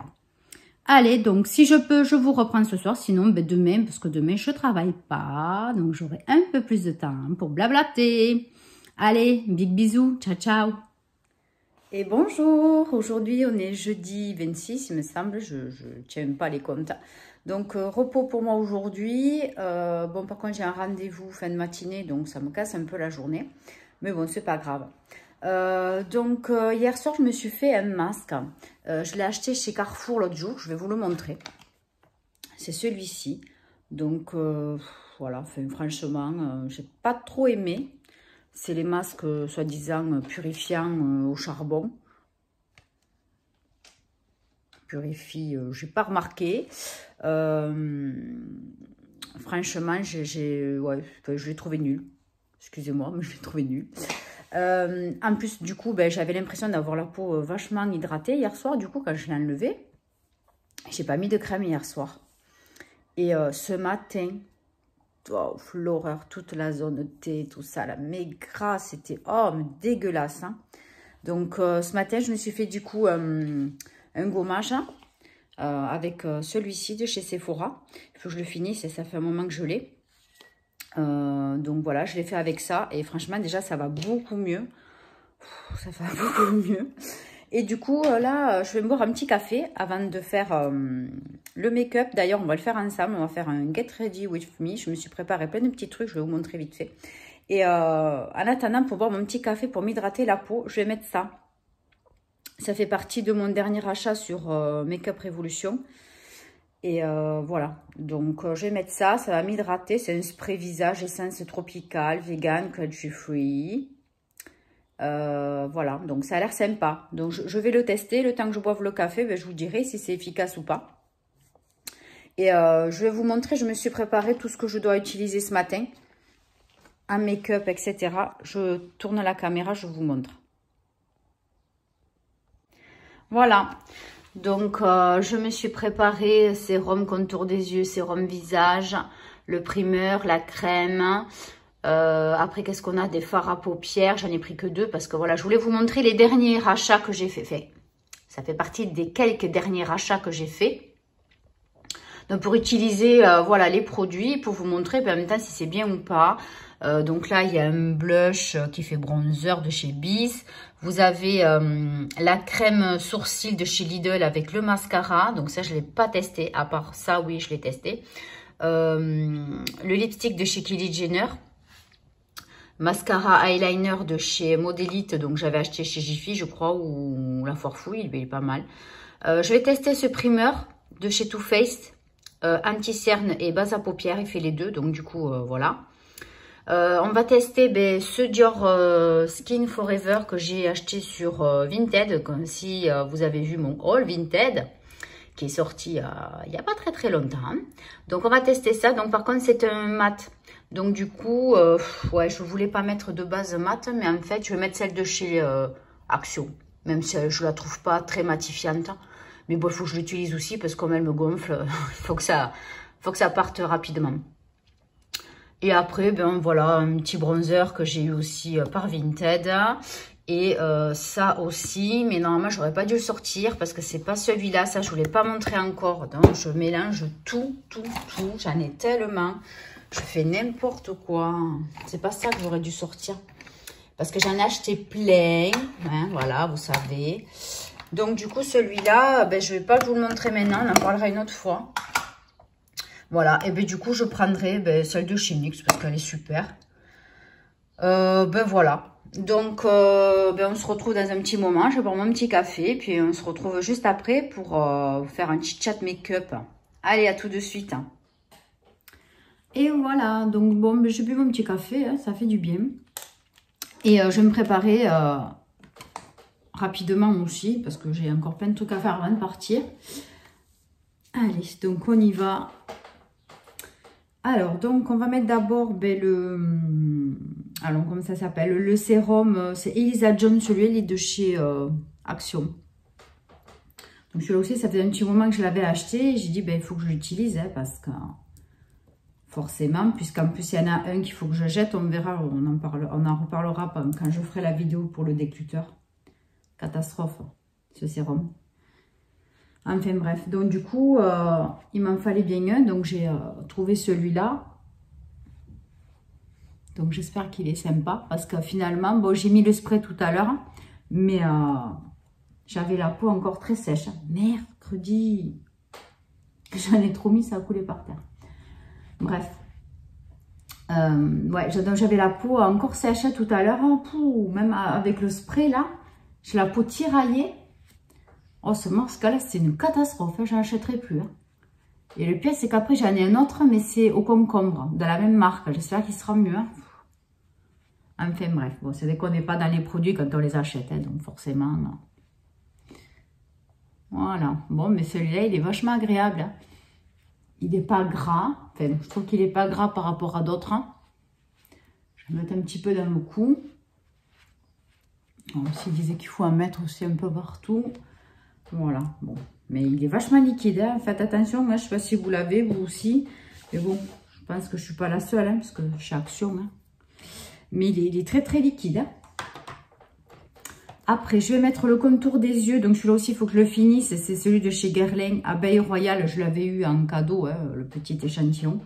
Allez, donc, si je peux, je vous reprends ce soir. Sinon, ben, demain, parce que demain, je travaille pas. Donc, j'aurai un peu plus de temps pour blablater. Allez, big bisous. Ciao, ciao. Et bonjour. Aujourd'hui, on est jeudi 26, il me semble. Je ne tiens pas les comptes. Donc, repos pour moi aujourd'hui. Bon, par contre, j'ai un rendez-vous fin de matinée, donc ça me casse un peu la journée. Mais bon, c'est pas grave. Hier soir, je me suis fait un masque. Je l'ai acheté chez Carrefour l'autre jour. Je vais vous le montrer. C'est celui-ci. Donc, voilà. Enfin, franchement, j'ai pas trop aimé. C'est les masques, soi-disant, purifiants au charbon. Purifie, j'ai pas remarqué. Franchement, je l'ai trouvé nul. Excusez-moi, mais je l'ai trouvé nul. En plus, du coup, ben, j'avais l'impression d'avoir la peau vachement hydratée hier soir. Du coup, quand je l'ai enlevé, j'ai pas mis de crème hier soir. Et ce matin, oh, l'horreur, toute la zone T, tout ça, là, mais gras, c'était dégueulasse. Hein. Donc, ce matin, je me suis fait du coup un gommage avec celui-ci de chez Sephora. Il faut que je le finisse et ça fait un moment que je l'ai. Donc voilà, je l'ai fait avec ça et franchement déjà ça va beaucoup mieux. Ça va beaucoup mieux. Et du coup là, je vais me boire un petit café avant de faire le make-up. D'ailleurs, on va le faire ensemble. On va faire un Get Ready With Me. Je me suis préparé plein de petits trucs. Je vais vous montrer vite fait. Et en attendant, pour boire mon petit café, pour m'hydrater la peau, je vais mettre ça. Ça fait partie de mon dernier achat sur Make-up Revolution. Et voilà, donc je vais mettre ça, ça va m'hydrater. C'est un spray visage, essence tropicale, vegan, cruelty free. Voilà, donc ça a l'air sympa. Donc je vais le tester, le temps que je boive le café, ben, je vous dirai si c'est efficace ou pas. Et je vais vous montrer, je me suis préparé tout ce que je dois utiliser ce matin. En make-up, etc. Je tourne la caméra, je vous montre. Voilà. Donc, je me suis préparé sérum contour des yeux, sérum visage, le primer, la crème. Après, qu'est-ce qu'on a? Des fards à paupières. J'en ai pris que 2 parce que voilà, je voulais vous montrer les derniers achats que j'ai fait. Ça fait partie des quelques derniers achats que j'ai fait. Donc, pour utiliser voilà, les produits, pour vous montrer en même temps si c'est bien ou pas. Donc là, il y a un blush qui fait bronzer de chez Bis. Vous avez la crème sourcil de chez Lidl avec le mascara. Donc ça, je ne l'ai pas testé. À part ça, oui, je l'ai testé. Le lipstick de chez Kylie Jenner. Mascara eyeliner de chez Modélite. Donc j'avais acheté chez Jiffy, je crois, ou La Foire Fouille. Il est pas mal. Je vais tester ce primer de chez Too Faced. Anti-cerne et base à paupières. Il fait les deux. Donc du coup, voilà. On va tester ce Dior Skin Forever que j'ai acheté sur Vinted, comme si vous avez vu mon haul Vinted qui est sorti il n'y a pas très longtemps. Hein. Donc on va tester ça. Donc par contre c'est un mat. Donc du coup, ouais, je voulais pas mettre de base mat, mais en fait je vais mettre celle de chez Action, même si je la trouve pas très matifiante. Mais bon, il faut que je l'utilise aussi parce que comme elle me gonfle, il faut que ça parte rapidement. Et après, ben voilà, un petit bronzer que j'ai eu aussi par Vinted. Et ça aussi, mais normalement, j'aurais pas dû le sortir parce que c'est pas celui-là. Ça, je voulais pas montrer encore. Donc, je mélange tout. J'en ai tellement. Je fais n'importe quoi. C'est pas ça que j'aurais dû sortir. Parce que j'en ai acheté plein. Hein, voilà, vous savez. Donc, du coup, celui-là, ben, je vais pas vous le montrer maintenant. On en parlera une autre fois. Voilà, et bien du coup, je prendrai celle de chez NYX parce qu'elle est super. Ben voilà. Donc, on se retrouve dans un petit moment. Je vais boire mon petit café. Puis, on se retrouve juste après pour faire un petit chat make-up. Allez, à tout de suite. Et voilà, donc bon, j'ai bu mon petit café, hein, ça fait du bien. Et je vais me préparer rapidement aussi, parce que j'ai encore plein de trucs à faire avant de partir. Allez, donc on y va. Alors, donc on va mettre d'abord alors, comment ça s'appelle? Le sérum, c'est Elisa John, celui-là, il est de chez Action. Donc celui-là aussi, ça fait un petit moment que je l'avais acheté. J'ai dit, ben, il faut que je l'utilise, hein, parce que forcément, puisqu'en plus, il y en a un qu'il faut que je jette. On verra, on en reparlera quand je ferai la vidéo pour le décluteur. Catastrophe, ce sérum. Enfin bref, donc du coup, il m'en fallait bien un. Donc j'ai trouvé celui-là. Donc j'espère qu'il est sympa. Parce que finalement, bon, j'ai mis le spray tout à l'heure. Mais j'avais la peau encore très sèche. Mercredi, j'en ai trop mis, ça a coulé par terre. Bref. Ouais, j'avais la peau encore sèche tout à l'heure. Même avec le spray là, j'ai la peau tiraillée. Oh, ce masque-là, c'est une catastrophe. J'en achèterai plus. Hein. Et le pire, c'est qu'après, j'en ai un autre, mais c'est au concombre, de la même marque. J'espère qu'il sera mieux. Hein. Enfin, bref. Bon, c'est vrai qu'on n'est pas dans les produits quand on les achète. Hein, donc, forcément. Non. Voilà. Bon, mais celui-là, il est vachement agréable. Hein. Il n'est pas gras. Enfin, je trouve qu'il n'est pas gras par rapport à d'autres. Hein. Je vais mettre un petit peu dans le cou. S'il disait qu'il faut en mettre aussi un peu partout. Voilà, bon, mais il est vachement liquide, hein. Faites attention, hein. Je ne sais pas si vous l'avez, vous aussi, mais bon, je pense que je ne suis pas la seule, hein, parce que chez Action, hein. Mais il est très très liquide, hein. Après, je vais mettre le contour des yeux, donc celui-là aussi, il faut que je le finisse, c'est celui de chez Guerlain, Abeille Royale, je l'avais eu en cadeau, hein, le petit échantillon.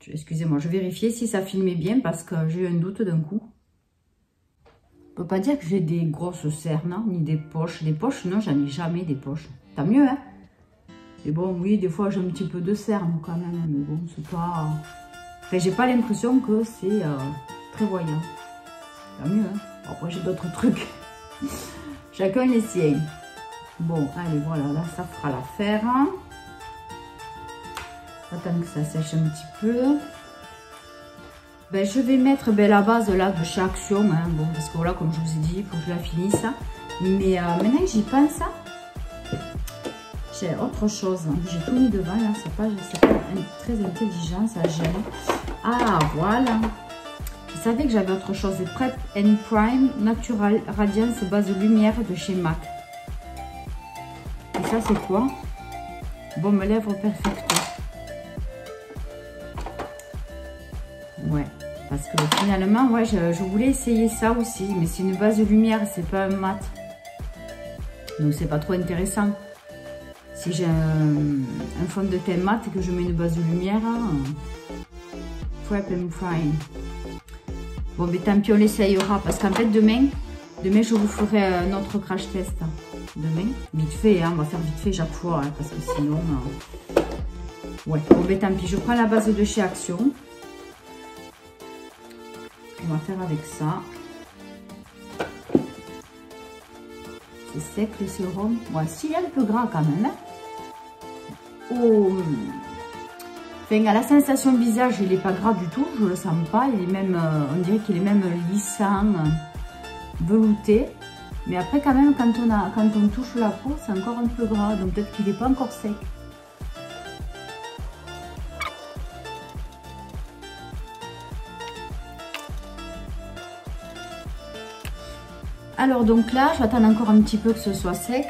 Excusez-moi, je vérifiais si ça filmait bien, parce que j'ai eu un doute d'un coup. Je ne peux pas dire que j'ai des grosses cernes, ni des poches. Des poches, non, j'en ai jamais des poches. Tant mieux, hein. Et bon, oui, des fois, j'ai un petit peu de cernes quand même. Mais bon, c'est pas... Enfin, j'ai pas l'impression que c'est très voyant. Tant mieux, hein. Après, j'ai d'autres trucs. Chacun les siens. Bon, allez, voilà, là, ça fera l'affaire. Attends que ça sèche un petit peu. Ben, je vais mettre la base là de chez Action, hein. Bon, parce que voilà, comme je vous ai dit, il faut que je la finisse. Mais maintenant que j'y pense, j'ai autre chose. J'ai tout mis devant, là, c'est pas très intelligent, ça gêne. Ah, voilà. Je savais que j'avais autre chose. C'est Prep and Prime Natural Radiance base lumière de chez MAC. Et ça, c'est quoi? Baume lèvres perfecto. Ouais, parce que finalement, ouais, je voulais essayer ça aussi, mais c'est une base de lumière, c'est pas un mat. Donc c'est pas trop intéressant. Si j'ai un fond de teint mat et que je mets une base de lumière, Prep and Prime. Bon, mais tant pis, on l'essayera, parce qu'en fait, demain, je vous ferai un autre crash test. Demain, vite fait, hein, on va faire vite fait chaque fois, hein, parce que sinon... Ouais, bon, mais tant pis, je prends la base de chez Action. On va faire avec ça. C'est sec le sérum. Ouais, s'il est un peu gras quand même. Hein. Oh. Enfin, à la sensation visage, il n'est pas gras du tout. Je le sens pas. Il est même, on dirait qu'il est même lissant, velouté. Mais après, quand même, quand on touche la peau, c'est encore un peu gras. Donc peut-être qu'il n'est pas encore sec. Alors donc là, je vais attendre encore un petit peu que ce soit sec.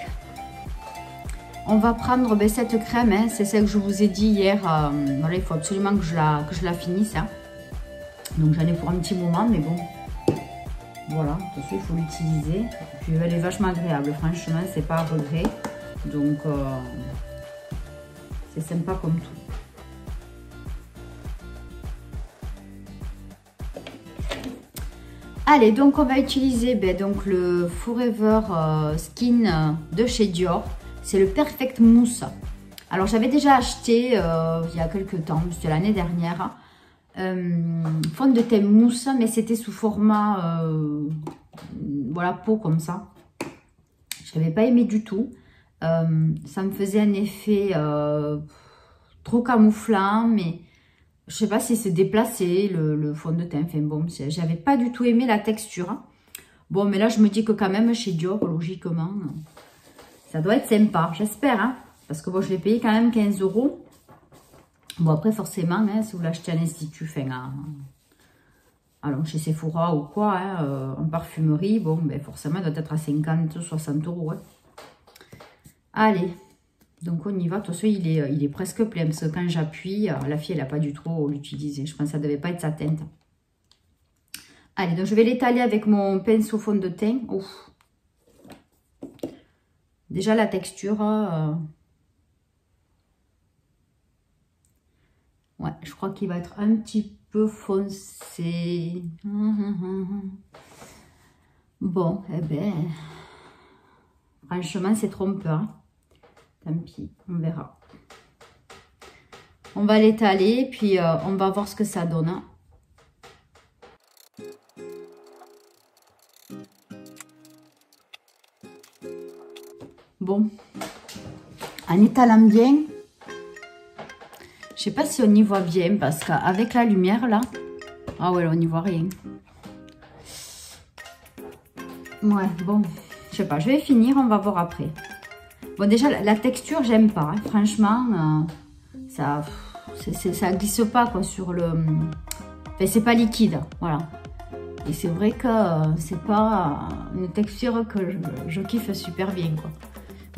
On va prendre cette crème, hein, c'est celle que je vous ai dit hier. Voilà, il faut absolument que je la finisse. Hein. Donc j'en ai pour un petit moment, mais bon. Voilà, de toute façon, il faut l'utiliser. Puis elle est vachement agréable, franchement, c'est pas à regret. Donc c'est sympa comme tout. Allez, donc on va utiliser donc le Forever Skin de chez Dior. C'est le Perfect Mousse. Alors j'avais déjà acheté il y a quelques temps, c'était l'année dernière, fond de teint mousse, mais c'était sous format voilà, peau comme ça. Je n'avais pas aimé du tout. Ça me faisait un effet trop camouflant, mais Je sais pas si c'est déplacé le fond de teint. Enfin bon, j'avais pas du tout aimé la texture. Hein. Bon, mais là, je me dis que quand même, chez Dior, logiquement, ça doit être sympa. J'espère, hein. Parce que bon, je l'ai payé quand même 15 €. Bon, après, forcément, hein, si vous l'achetez à l'institut, enfin, alors chez Sephora ou quoi, hein, en parfumerie, bon, ben forcément, il doit être à 50, 60 €. Hein. Allez, donc on y va. De toute façon, il est presque plein, parce que quand j'appuie, la fille, elle n'a pas du tout l'utiliser. Je pense que ça ne devait pas être sa teinte. Allez, donc je vais l'étaler avec mon pinceau fond de teint. Ouf. Déjà, la texture... ouais, je crois qu'il va être un petit peu foncé. Bon, eh ben... franchement, c'est trompeur. Hein. Tant pis, on verra. On va l'étaler, puis on va voir ce que ça donne. Hein. Bon, en étalant bien, je sais pas si on y voit bien parce qu'avec la lumière là, ah ouais, on n'y voit rien. Ouais, bon, je sais pas, je vais finir, on va voir après. Bon, déjà la texture, j'aime pas, hein. Franchement, ça glisse pas quoi sur le. Enfin, c'est pas liquide, voilà. Et c'est vrai que c'est pas une texture que je kiffe super bien quoi.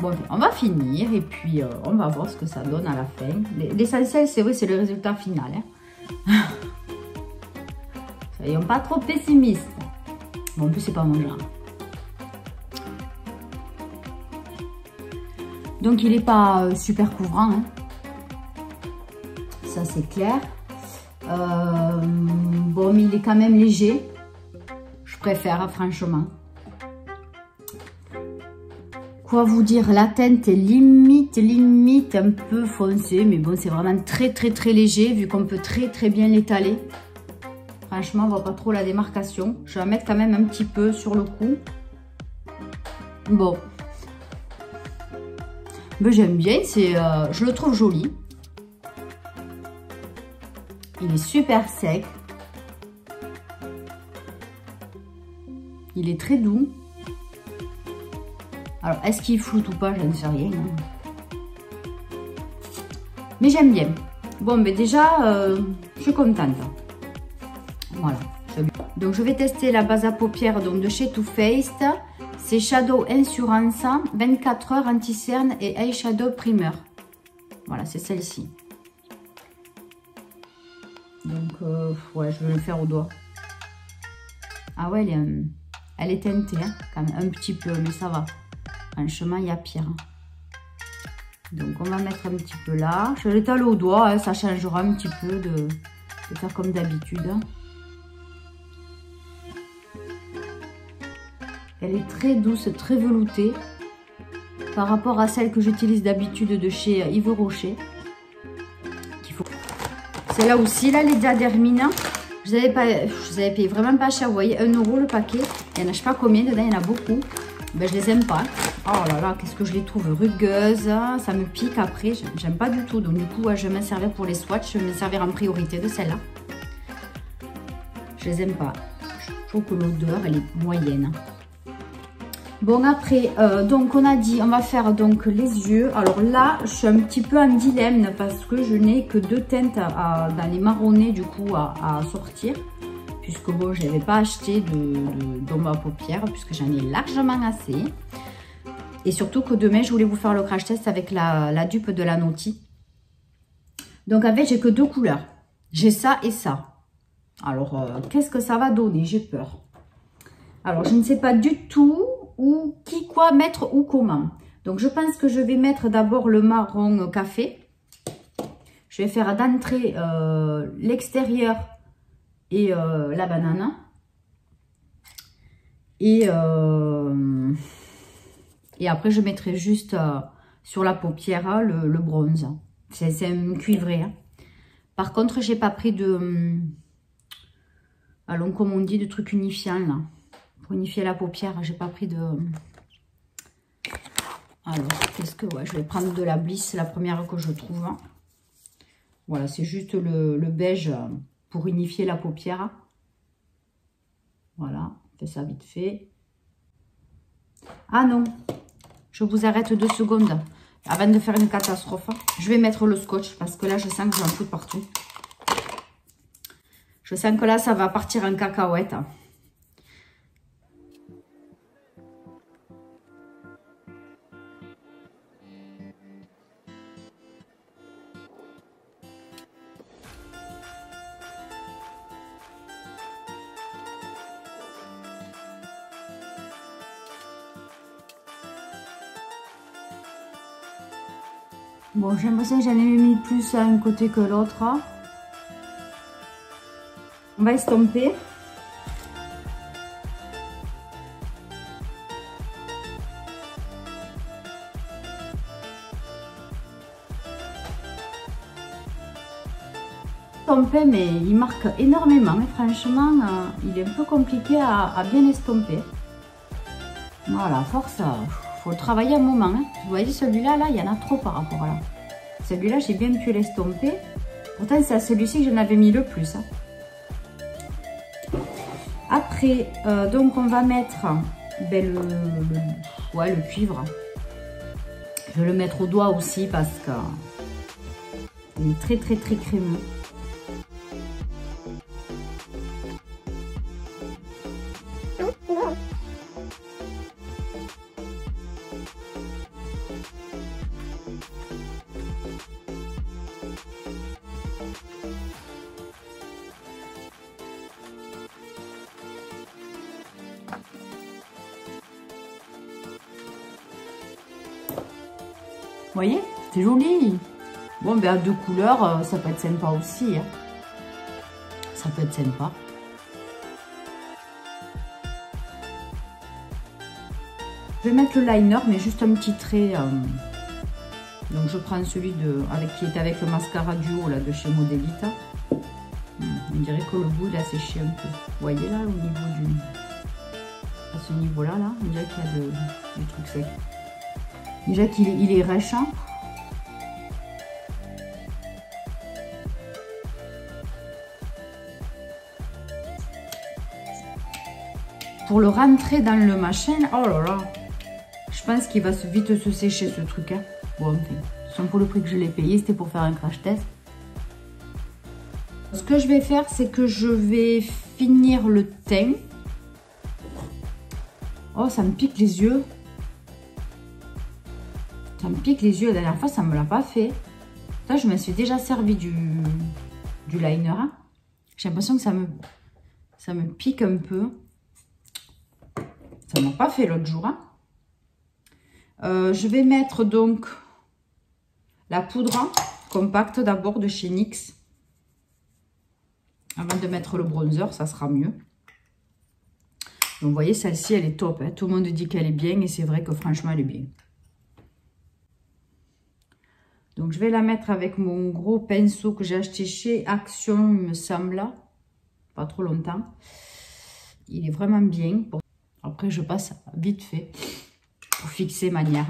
Bon, on va finir et puis on va voir ce que ça donne à la fin. L'essentiel, c'est vrai, c'est le résultat final. Hein. Soyons pas trop pessimistes. Bon, en plus, c'est pas mon genre. Donc, il n'est pas super couvrant. Hein. Ça, c'est clair. Bon, mais il est quand même léger. Je préfère, franchement. Quoi vous dire, la teinte est limite un peu foncée, mais bon, c'est vraiment très léger, vu qu'on peut très bien l'étaler. Franchement, on voit pas trop la démarcation. Je vais la mettre quand même un petit peu sur le cou. Bon. Mais j'aime bien, je le trouve joli. Il est super sec. Il est très doux. Alors, est-ce qu'il floute ou pas? Je ne sais rien. Hein. Mais j'aime bien. Bon, mais déjà, je suis contente. Voilà. Donc, je vais tester la base à paupières donc, de chez Too Faced. C'est Shadow Insurance, 24 heures anti-cerne et eyeshadow primer. Voilà, c'est celle-ci. Donc, ouais, je vais le faire au doigt. Ah ouais, elle est teintée, hein, quand même, un petit peu, mais ça va. Franchement, il y a pire. Donc, on va mettre un petit peu là. Je l'étale au doigt, hein, ça changera un petit peu de faire comme d'habitude. Elle est très douce, très veloutée par rapport à celle que j'utilise d'habitude de chez Yves Rocher. Celle-là aussi, là, les Diadermine. Je les avais payé vraiment pas cher. Vous voyez, 1 € le paquet. Il y en a je sais pas combien dedans, il y en a beaucoup. Ben, je les aime pas. Oh là là, qu'est-ce que je les trouve rugueuses. Ça me pique après. J'aime pas du tout. Donc du coup, ouais, je vais m'en servir pour les swatchs. Je vais me servir en priorité de celle-là. Je les aime pas. Je trouve que l'odeur, elle est moyenne. Bon, après, donc on a dit, on va faire donc les yeux. Alors là, je suis un petit peu en dilemme parce que je n'ai que 2 teintes dans les marronnés du coup à sortir. Puisque bon, je n'avais pas acheté d'ombre à paupières puisque j'en ai largement assez. Et surtout que demain, je voulais vous faire le crash test avec la dupe de la Naughty. Donc en fait, j'ai que 2 couleurs. J'ai ça et ça. Alors, qu'est-ce que ça va donner? J'ai peur. Alors, je ne sais pas du tout où, qui, quoi mettre ou comment. Donc, je pense que je vais mettre d'abord le marron café. Je vais faire d'entrée l'extérieur et la banane. Et après, je mettrai juste sur la paupière le bronze. C'est un cuivré. Hein. Par contre, j'ai pas pris de... allons, comme on dit, de trucs unifiants là. Pour unifier la paupière, j'ai pas pris de... Alors, qu'est-ce que... Ouais, je vais prendre de la Bliss, la première que je trouve. Voilà, c'est juste le beige pour unifier la paupière. Voilà, on fait ça vite fait. Ah non, je vous arrête 2 secondes avant de faire une catastrophe. Je vais mettre le scotch parce que là, je sens que j'en fous partout. Je sens que là, ça va partir en cacahuète. Bon, j'ai l'impression que j'en ai mis plus à un côté que l'autre. On va estomper. Estomper, mais il marque énormément. Franchement, il est un peu compliqué à bien estomper. Voilà, force. Faut le travailler un moment. Hein. Vous voyez celui-là, là, il y en a trop par rapport à là. Celui-là, j'ai bien pu l'estomper. Pourtant, c'est à celui-ci que j'en avais mis le plus. Hein. Après, donc on va mettre ben, le cuivre. Je vais le mettre au doigt aussi parce que il est très très très crémeux. Vous voyez, c'est joli. Bon, ben à 2 couleurs, ça peut être sympa aussi. Hein. Ça peut être sympa. Je vais mettre le liner, mais juste un petit trait. Donc, je prends celui qui est avec le mascara duo là, de chez Modelita. On dirait que le bout, il a séché un peu. Vous voyez là, au niveau à ce niveau-là, là, on dirait qu'il y a du truc sec. Déjà qu'il est rêche. Pour le rentrer dans le machin, oh là là, je pense qu'il va vite se sécher ce truc. Hein. Bon, enfin, pour le prix que je l'ai payé, c'était pour faire un crash test. Ce que je vais faire, c'est que je vais finir le teint. Oh, ça me pique les yeux. Ça me pique les yeux. La dernière fois, ça ne me l'a pas fait. Là, je me suis déjà servi du liner. Hein. J'ai l'impression que ça me pique un peu. Ça ne m'a pas fait l'autre jour. Hein. Je vais mettre donc la poudre compacte d'abord de chez NYX. Avant de mettre le bronzer, ça sera mieux. Donc, vous voyez, celle-ci, elle est top. Hein. Tout le monde dit qu'elle est bien et c'est vrai que franchement, elle est bien. Donc, je vais la mettre avec mon gros pinceau que j'ai acheté chez Action, il me semble. Pas trop longtemps. Il est vraiment bien. Après, je passe vite fait pour fixer manière.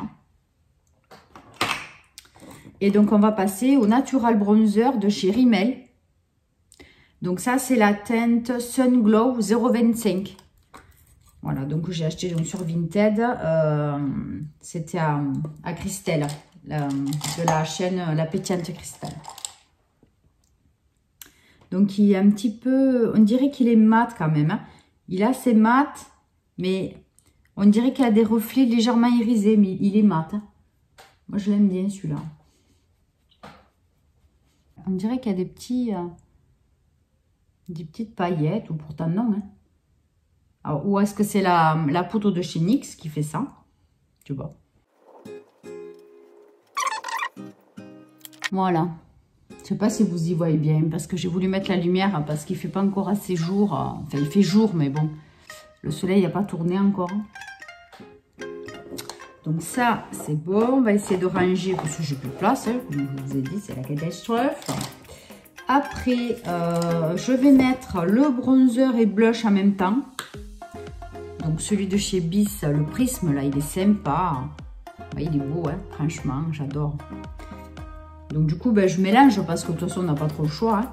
Et donc, on va passer au Natural Bronzer de chez Rimmel. Donc, ça, c'est la teinte Sun Glow 025. Voilà, donc j'ai acheté donc, sur Vinted. C'était à Christelle. De la chaîne La Pétillante Cristal. Donc il est un petit peu, on dirait qu'il est mat quand même. Hein. Il a ses mat, mais on dirait qu'il a des reflets légèrement irisés, mais il est mat. Hein. Moi je l'aime bien celui-là. On dirait qu'il y a des petites paillettes, ou pourtant non. Hein. Alors, ou est-ce que c'est la poudre de chez NYX qui fait ça? Tu vois. Voilà. Je ne sais pas si vous y voyez bien, parce que j'ai voulu mettre la lumière, parce qu'il ne fait pas encore assez jour. Enfin, il fait jour, mais bon, le soleil n'a pas tourné encore. Donc ça, c'est bon. On va essayer de ranger, parce que j'ai plus de place. Hein, comme je vous ai dit, c'est la catastrophe. Après, je vais mettre le bronzer et blush en même temps. Donc celui de chez Bis, le prisme, là, il est sympa. Il est beau, hein, franchement, j'adore. Donc du coup, ben, je mélange parce que de toute façon, on n'a pas trop le choix. Hein.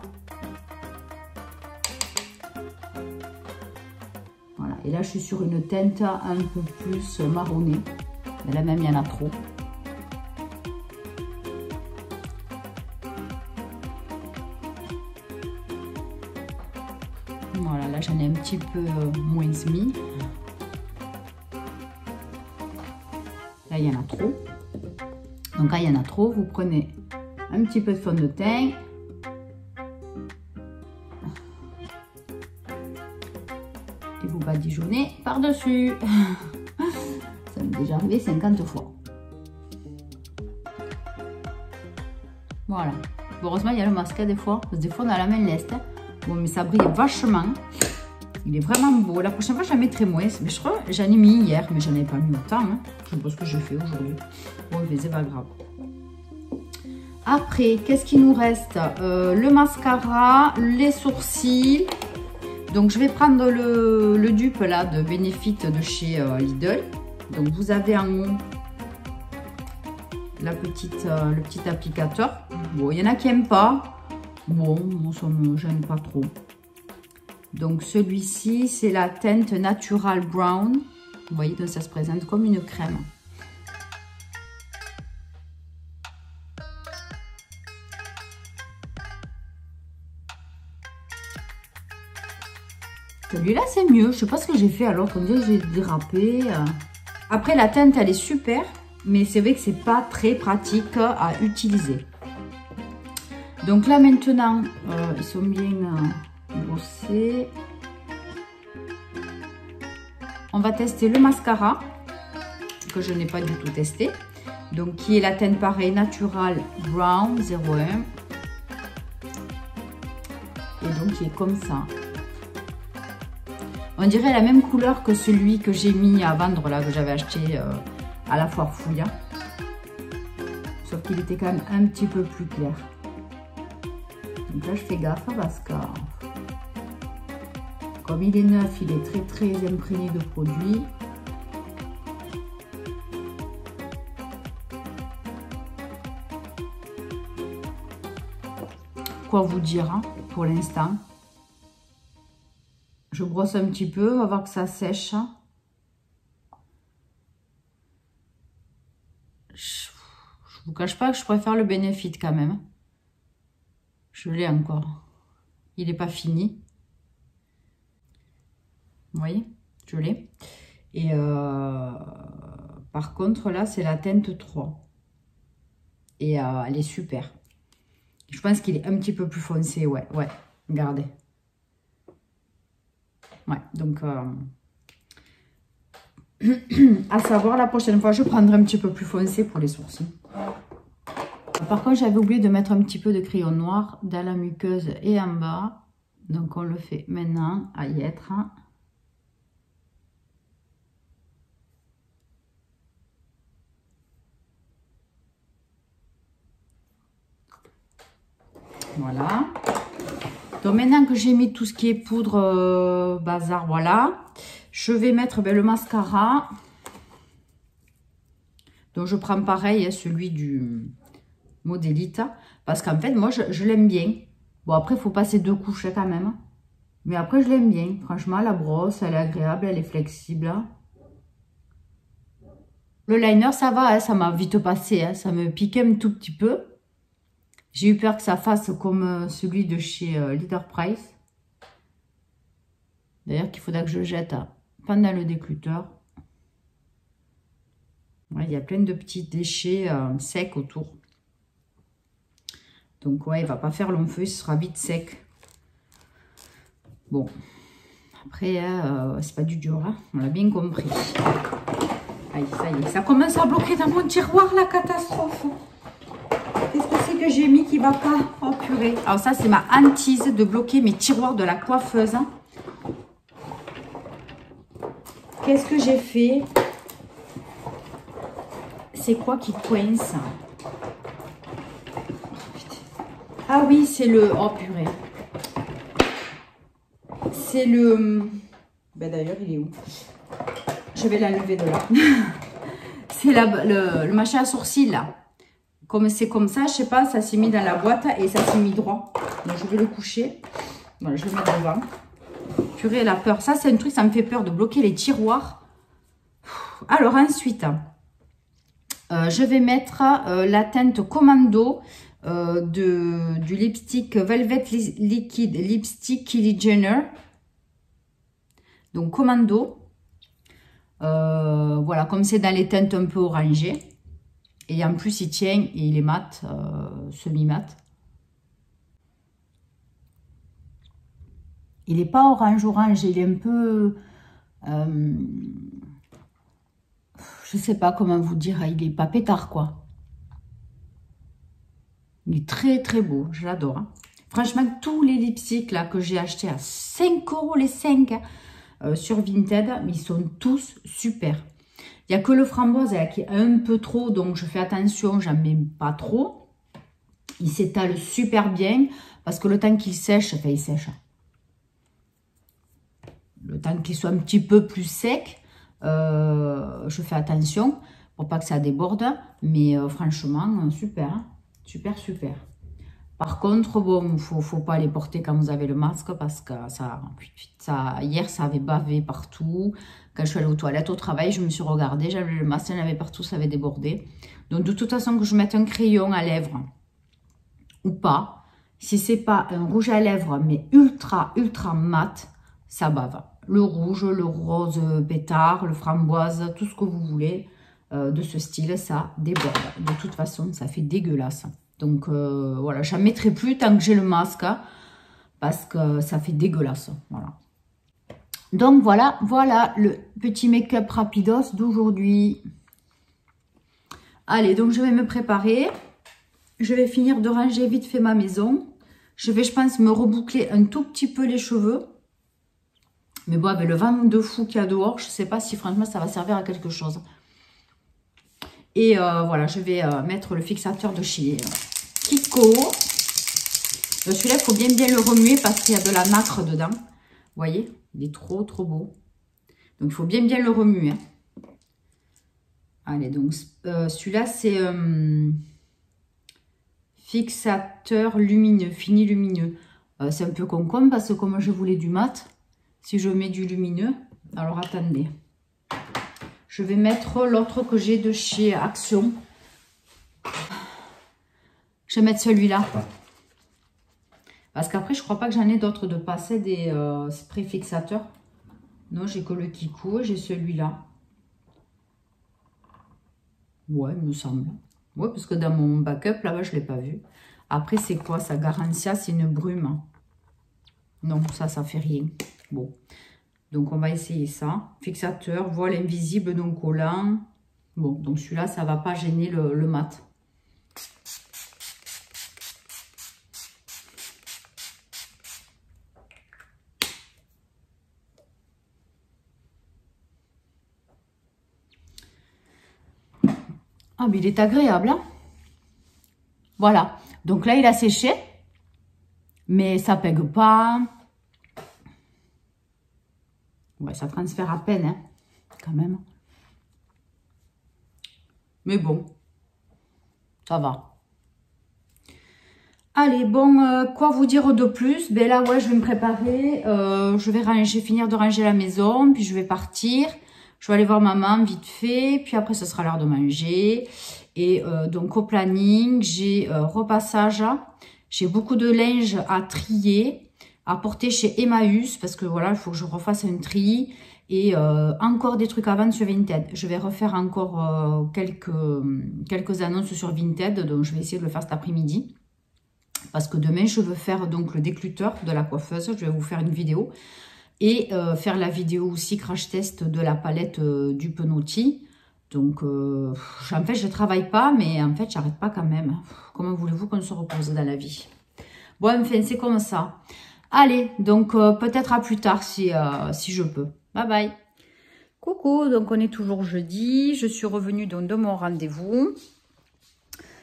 Voilà. Et là, je suis sur une teinte un peu plus marronnée. Mais là même, il y en a trop. Voilà, là, j'en ai un petit peu moins mis. Là, il y en a trop. Donc, quand il y en a trop, vous prenez un petit peu de fond de teint. Et vous badigeonnez par-dessus. Ça m'est déjà arrivé 50 fois. Voilà. Heureusement, il y a le masque des fois. Parce que des fois, on a la main leste. Bon, mais ça brille vachement. Il est vraiment beau. La prochaine fois, j'en mettrai moins. Mais je crois que j'en ai mis hier, mais j'en ai pas mis autant. Hein. Je sais pas ce que j'ai fait aujourd'hui. Bon, mais c'est pas grave. Après, qu'est-ce qu'il nous reste? Le mascara, les sourcils. Donc, je vais prendre le dupe là de Benefit de chez Lidl. Donc, vous avez en haut le petit applicateur. Bon, il y en a qui n'aiment pas. Bon, moi, ça ne me gêne pas trop. Donc, celui-ci, c'est la teinte Natural Brown. Vous voyez, donc ça se présente comme une crème. Celui-là, c'est mieux. Je sais pas ce que j'ai fait alors. On dirait que j'ai dérapé. Après, la teinte, elle est super. Mais c'est vrai que c'est pas très pratique à utiliser. Donc là, maintenant, ils sont bien brossés. On va tester le mascara. Que je n'ai pas du tout testé. Donc, qui est la teinte pareil, Natural Brown 01. Et donc, qui est comme ça. On dirait la même couleur que celui que j'ai mis à vendre là, que j'avais acheté à la foire Fouilla. Sauf qu'il était quand même un petit peu plus clair. Donc là, je fais gaffe parce que comme il est neuf, il est très très imprégné de produits. Quoi vous dire hein, pour l'instant. Je brosse un petit peu, on va voir que ça sèche. Je vous cache pas que je préfère le Benefit quand même. Je l'ai encore. Il n'est pas fini. Vous voyez, je l'ai. Et par contre, là, c'est la teinte 3. Et elle est super. Je pense qu'il est un petit peu plus foncé. Ouais, regardez. Ouais, donc, à savoir, la prochaine fois, je prendrai un petit peu plus foncé pour les sourcils. Par contre, j'avais oublié de mettre un petit peu de crayon noir dans la muqueuse et en bas. Donc, on le fait maintenant à y être. Voilà. Donc maintenant que j'ai mis tout ce qui est poudre bazar, voilà, je vais mettre le mascara. Donc je prends pareil, celui du Modelita, parce qu'en fait moi je l'aime bien. Bon après il faut passer 2 couches quand même, mais après je l'aime bien. Franchement la brosse elle est agréable, elle est flexible. Le liner ça va, hein, ça m'a vite passé, hein, ça me piquait un tout petit peu. J'ai eu peur que ça fasse comme celui de chez Leader Price. D'ailleurs, qu'il faudra que je jette pendant le décluteur. Ouais, il y a plein de petits déchets secs autour. Donc, ouais, il ne va pas faire long feu, ce sera vite sec. Bon, après, c'est pas du dur, hein, on l'a bien compris. Aïe, ça y est, ça commence à bloquer dans mon tiroir, la catastrophe. Qu'est-ce que c'est que j'ai mis qui va pas? Oh purée. Alors ça, c'est ma hantise de bloquer mes tiroirs de la coiffeuse. Qu'est-ce que j'ai fait? C'est quoi qui coince? Ah oui, c'est le... Oh purée. C'est le... Ben d'ailleurs, il est où? Je vais l'enlever de là. C'est le machin à sourcils là. comme c'est comme ça, je sais pas, ça s'est mis dans la boîte et ça s'est mis droit. Donc je vais le coucher. Voilà, je vais le mettre devant. Purée, la peur. Ça, c'est un truc, ça me fait peur de bloquer les tiroirs. Alors ensuite, je vais mettre la teinte Commando du lipstick Velvet Liquid Lipstick Kylie Jenner. Donc Commando. Voilà, comme c'est dans les teintes un peu orangées. Et en plus, il tient et il est mat, semi-mat. Il n'est pas orange, il est un peu... je sais pas comment vous dire, il est pas pétard, quoi. Il est très, très beau, je l'adore. Hein. Franchement, tous les lipsticks là, que j'ai achetés à 5 € les 5 sur Vinted, ils sont tous super. Il n'y a que le framboise là, qui est un peu trop, donc je fais attention, j'en mets pas trop. Il s'étale super bien, parce que le temps qu'il sèche, enfin il sèche. Le temps qu'il soit un petit peu plus sec, je fais attention pour pas que ça déborde. Mais franchement, super, hein. Super, super. Par contre, bon, faut pas les porter quand vous avez le masque parce que hier, ça avait bavé partout. Quand je suis allée aux toilettes, au travail, je me suis regardée, j'avais le masque, il y en avait partout, ça avait débordé. Donc, de toute façon, que je mette un crayon à lèvres ou pas, si c'est pas un rouge à lèvres, mais ultra, ultra mat, ça bave. Le rouge, le rose pétard, le framboise, tout ce que vous voulez de ce style, ça déborde. De toute façon, ça fait dégueulasse. Donc voilà, je n'en mettrai plus tant que j'ai le masque, hein, parce que ça fait dégueulasse. Voilà. Donc voilà, voilà le petit make-up rapidos d'aujourd'hui. Allez, donc je vais me préparer. Je vais finir de ranger vite fait ma maison. Je vais, je pense, me reboucler un tout petit peu les cheveux. Mais bon, avec le vent de fou qu'il y a dehors, je ne sais pas si franchement ça va servir à quelque chose. Et voilà, je vais mettre le fixateur de chez Kiko. Celui-là, il faut bien le remuer parce qu'il y a de la nacre dedans. Vous voyez, il est trop, trop beau. Donc, il faut bien le remuer. Hein. Allez, donc, celui-là, c'est fixateur lumineux, fini lumineux. C'est un peu con parce que comme je voulais du mat, si je mets du lumineux, alors attendez. Je vais mettre l'autre que j'ai de chez Action. Je vais mettre celui-là. Parce qu'après, je crois pas que j'en ai d'autres de passer des sprays fixateurs. Non, j'ai que le Kiko, j'ai celui-là. Ouais, il me semble. Ouais, parce que dans mon backup, là-bas, je ne l'ai pas vu. Après, c'est quoi ça? Garantia, c'est une brume. Non, ça fait rien. Bon. Donc, on va essayer ça. Fixateur, voile invisible, non collant. Bon, donc celui-là, ça ne va pas gêner le mat. Ah, mais il est agréable, hein? Voilà. Donc là, il a séché. Mais ça ne pègue pas. Ouais, ça transfère à peine, hein, quand même. Mais bon, ça va. Allez, bon, quoi vous dire de plus? Ben là, ouais, je vais me préparer. Je vais finir de ranger la maison, puis je vais partir. Je vais aller voir maman vite fait, puis après, ce sera l'heure de manger. Et donc, au planning, j'ai repassage. J'ai beaucoup de linge à trier. À porter chez Emmaüs parce que voilà, il faut que je refasse un tri et encore des trucs à vendre sur Vinted. Je vais refaire encore quelques annonces sur Vinted, donc je vais essayer de le faire cet après-midi parce que demain je veux faire donc le décluteur de la coiffeuse. Je vais vous faire une vidéo et faire la vidéo aussi crash test de la palette du Penotti. Donc en fait je travaille pas, mais en fait j'arrête pas quand même. Comment voulez-vous qu'on se repose dans la vie? Bon, enfin c'est comme ça. Allez, donc peut-être à plus tard si je peux. Bye bye. Coucou, donc on est toujours jeudi. Je suis revenue donc de mon rendez-vous.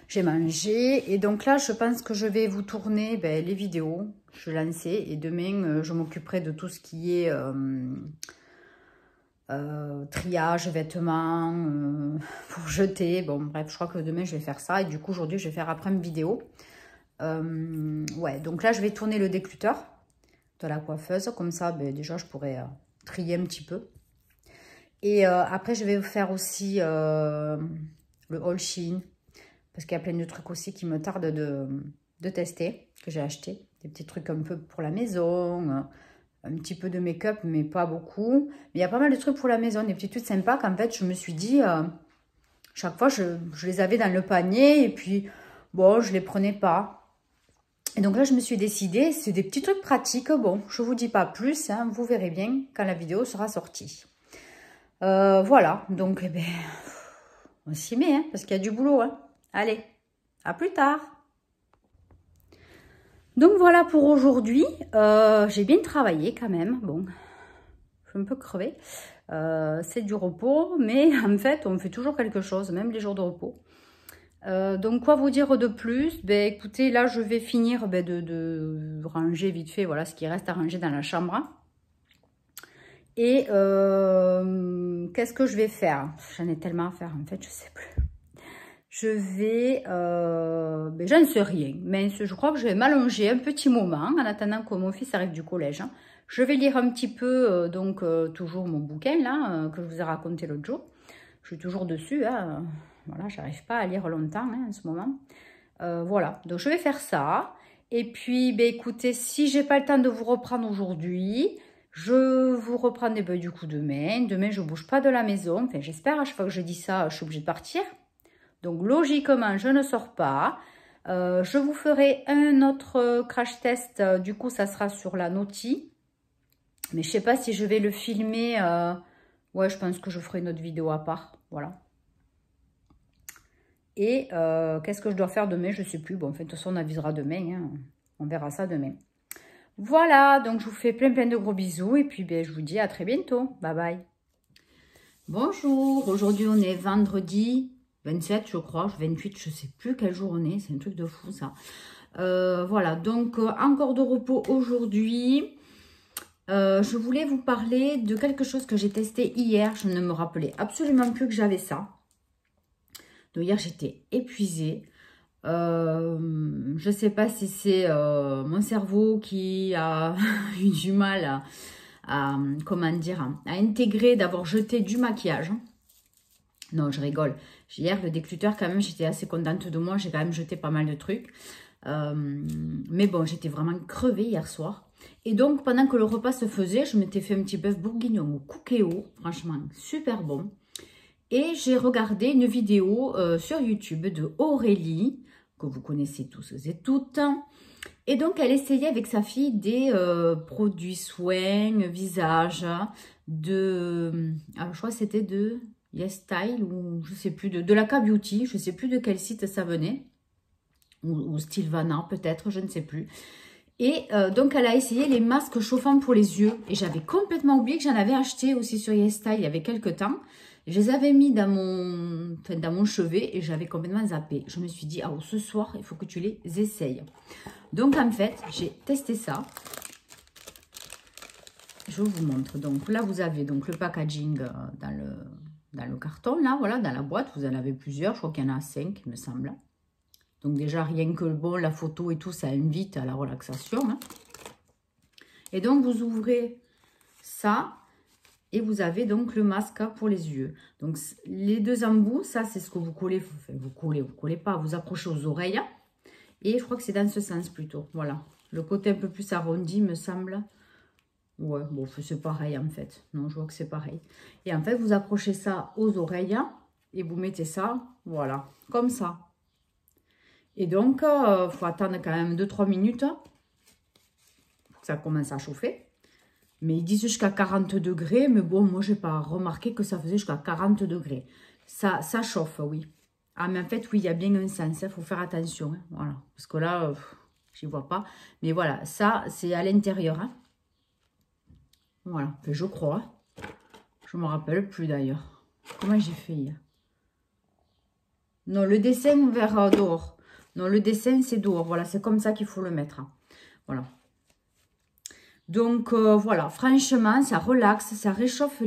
J'ai mangé. Et donc là, je pense que je vais vous tourner les vidéos. Je lançais. Et demain, je m'occuperai de tout ce qui est triage, vêtements, pour jeter. Bon, bref, je crois que demain, je vais faire ça. Et du coup, aujourd'hui, je vais faire après une vidéo. Ouais, donc là, je vais tourner le décluteur de la coiffeuse. Comme ça, ben, déjà, je pourrais trier un petit peu. Et après, je vais faire aussi le haul Shein. Parce qu'il y a plein de trucs aussi qui me tardent de tester, que j'ai acheté. Des petits trucs un peu pour la maison, un petit peu de make-up, mais pas beaucoup. Mais il y a pas mal de trucs pour la maison, des petits trucs sympas qu'en fait, je me suis dit, chaque fois, je les avais dans le panier et puis, bon, je les prenais pas. Et donc là, je me suis décidée, c'est des petits trucs pratiques. Bon, je vous dis pas plus, hein, vous verrez bien quand la vidéo sera sortie. Voilà, donc, eh ben, on s'y met, hein, parce qu'il y a du boulot, hein. Allez, à plus tard. Donc voilà pour aujourd'hui. J'ai bien travaillé quand même. Bon, je suis un peu crevée. C'est du repos, mais en fait, on fait toujours quelque chose, même les jours de repos. Donc quoi vous dire de plus? Ben écoutez, là je vais finir de ranger vite fait, voilà ce qui reste à ranger dans la chambre. Et qu'est-ce que je vais faire? J'en ai tellement à faire en fait, je sais plus. Je vais, ben, j'en sais rien, mais je crois que je vais m'allonger un petit moment en attendant que mon fils arrive du collège. Hein. Je vais lire un petit peu, toujours mon bouquin là, que je vous ai raconté l'autre jour. Je suis toujours dessus, hein. Voilà, j'arrive pas à lire longtemps hein, en ce moment. Voilà, donc je vais faire ça. Et puis, ben, écoutez, si j'ai pas le temps de vous reprendre aujourd'hui, je vous reprendrai ben, du coup demain. Demain, je bouge pas de la maison. Enfin, j'espère, à chaque fois que je dis ça, je suis obligée de partir. Donc, logiquement, je ne sors pas. Je vous ferai un autre crash test. Du coup, ça sera sur la Noti. Mais je ne sais pas si je vais le filmer. Ouais, je pense que je ferai une autre vidéo à part. Voilà. Et qu'est-ce que je dois faire demain? Je ne sais plus. Bon, en fait, de toute façon, on avisera demain. Hein. On verra ça demain. Voilà. Donc, je vous fais plein de gros bisous. Et puis, ben, je vous dis à très bientôt. Bye bye. Bonjour. Aujourd'hui, on est vendredi 27, je crois, 28, je sais plus quel jour on est, c'est un truc de fou ça. Voilà, donc encore de repos aujourd'hui. Je voulais vous parler de quelque chose que j'ai testé hier. Je ne me rappelais absolument plus que j'avais ça. Donc hier, j'étais épuisée. Je ne sais pas si c'est mon cerveau qui a eu du mal comment dire, à intégrer d'avoir jeté du maquillage. Non, je rigole. Hier, le décluteur, quand même, j'étais assez contente de moi. J'ai quand même jeté pas mal de trucs. Mais bon, j'étais vraiment crevée hier soir. Et donc, pendant que le repas se faisait, je m'étais fait un petit bœuf bourguignon au cookéo. Franchement, super bon. Et j'ai regardé une vidéo sur YouTube de Aurélie, que vous connaissez tous et toutes. Et donc, elle essayait avec sa fille des produits soins, visage, alors, je crois que c'était de YesStyle ou je sais plus, de la K-Beauty, je sais plus de quel site ça venait, ou Stilvana peut-être, je ne sais plus. Et donc, elle a essayé les masques chauffants pour les yeux. Et j'avais complètement oublié que j'en avais acheté aussi sur YesStyle il y avait quelques temps. Je les avais mis dans mon chevet et j'avais complètement zappé. Je me suis dit, ah, ce soir, il faut que tu les essayes. Donc, en fait, j'ai testé ça. Je vous montre. Donc, là, vous avez donc le packaging dans le carton, là, voilà, dans la boîte. Vous en avez plusieurs. Je crois qu'il y en a 5, il me semble. Donc, déjà, rien que bon, la photo et tout, ça invite à la relaxation. Hein. Et donc, vous ouvrez ça. Et vous avez donc le masque pour les yeux. Donc, les deux embouts, ça, c'est ce que vous collez. Enfin, vous collez pas, vous accrochez aux oreilles. Et je crois que c'est dans ce sens plutôt. Voilà. Le côté un peu plus arrondi, me semble. Ouais, bon, c'est pareil en fait. Non, je vois que c'est pareil. Et en fait, vous accrochez ça aux oreilles. Et vous mettez ça, voilà, comme ça. Et donc, il faut attendre quand même 2-3 minutes. Pour que ça commence à chauffer. Mais ils disent jusqu'à 40 degrés. Mais bon, moi, je n'ai pas remarqué que ça faisait jusqu'à 40 degrés. Ça chauffe, oui. Ah, mais en fait, oui, il y a bien un sens. Il faut faire attention. Hein, voilà. Parce que là, j'y vois pas. Mais voilà, ça, c'est à l'intérieur. Hein. Voilà. Enfin, je crois. Je ne me rappelle plus d'ailleurs. Comment j'ai fait hier? Non, le dessin vers dehors. Non, le dessin, c'est dehors. Voilà, c'est comme ça qu'il faut le mettre. Voilà. Donc, voilà, franchement, ça relaxe, ça réchauffe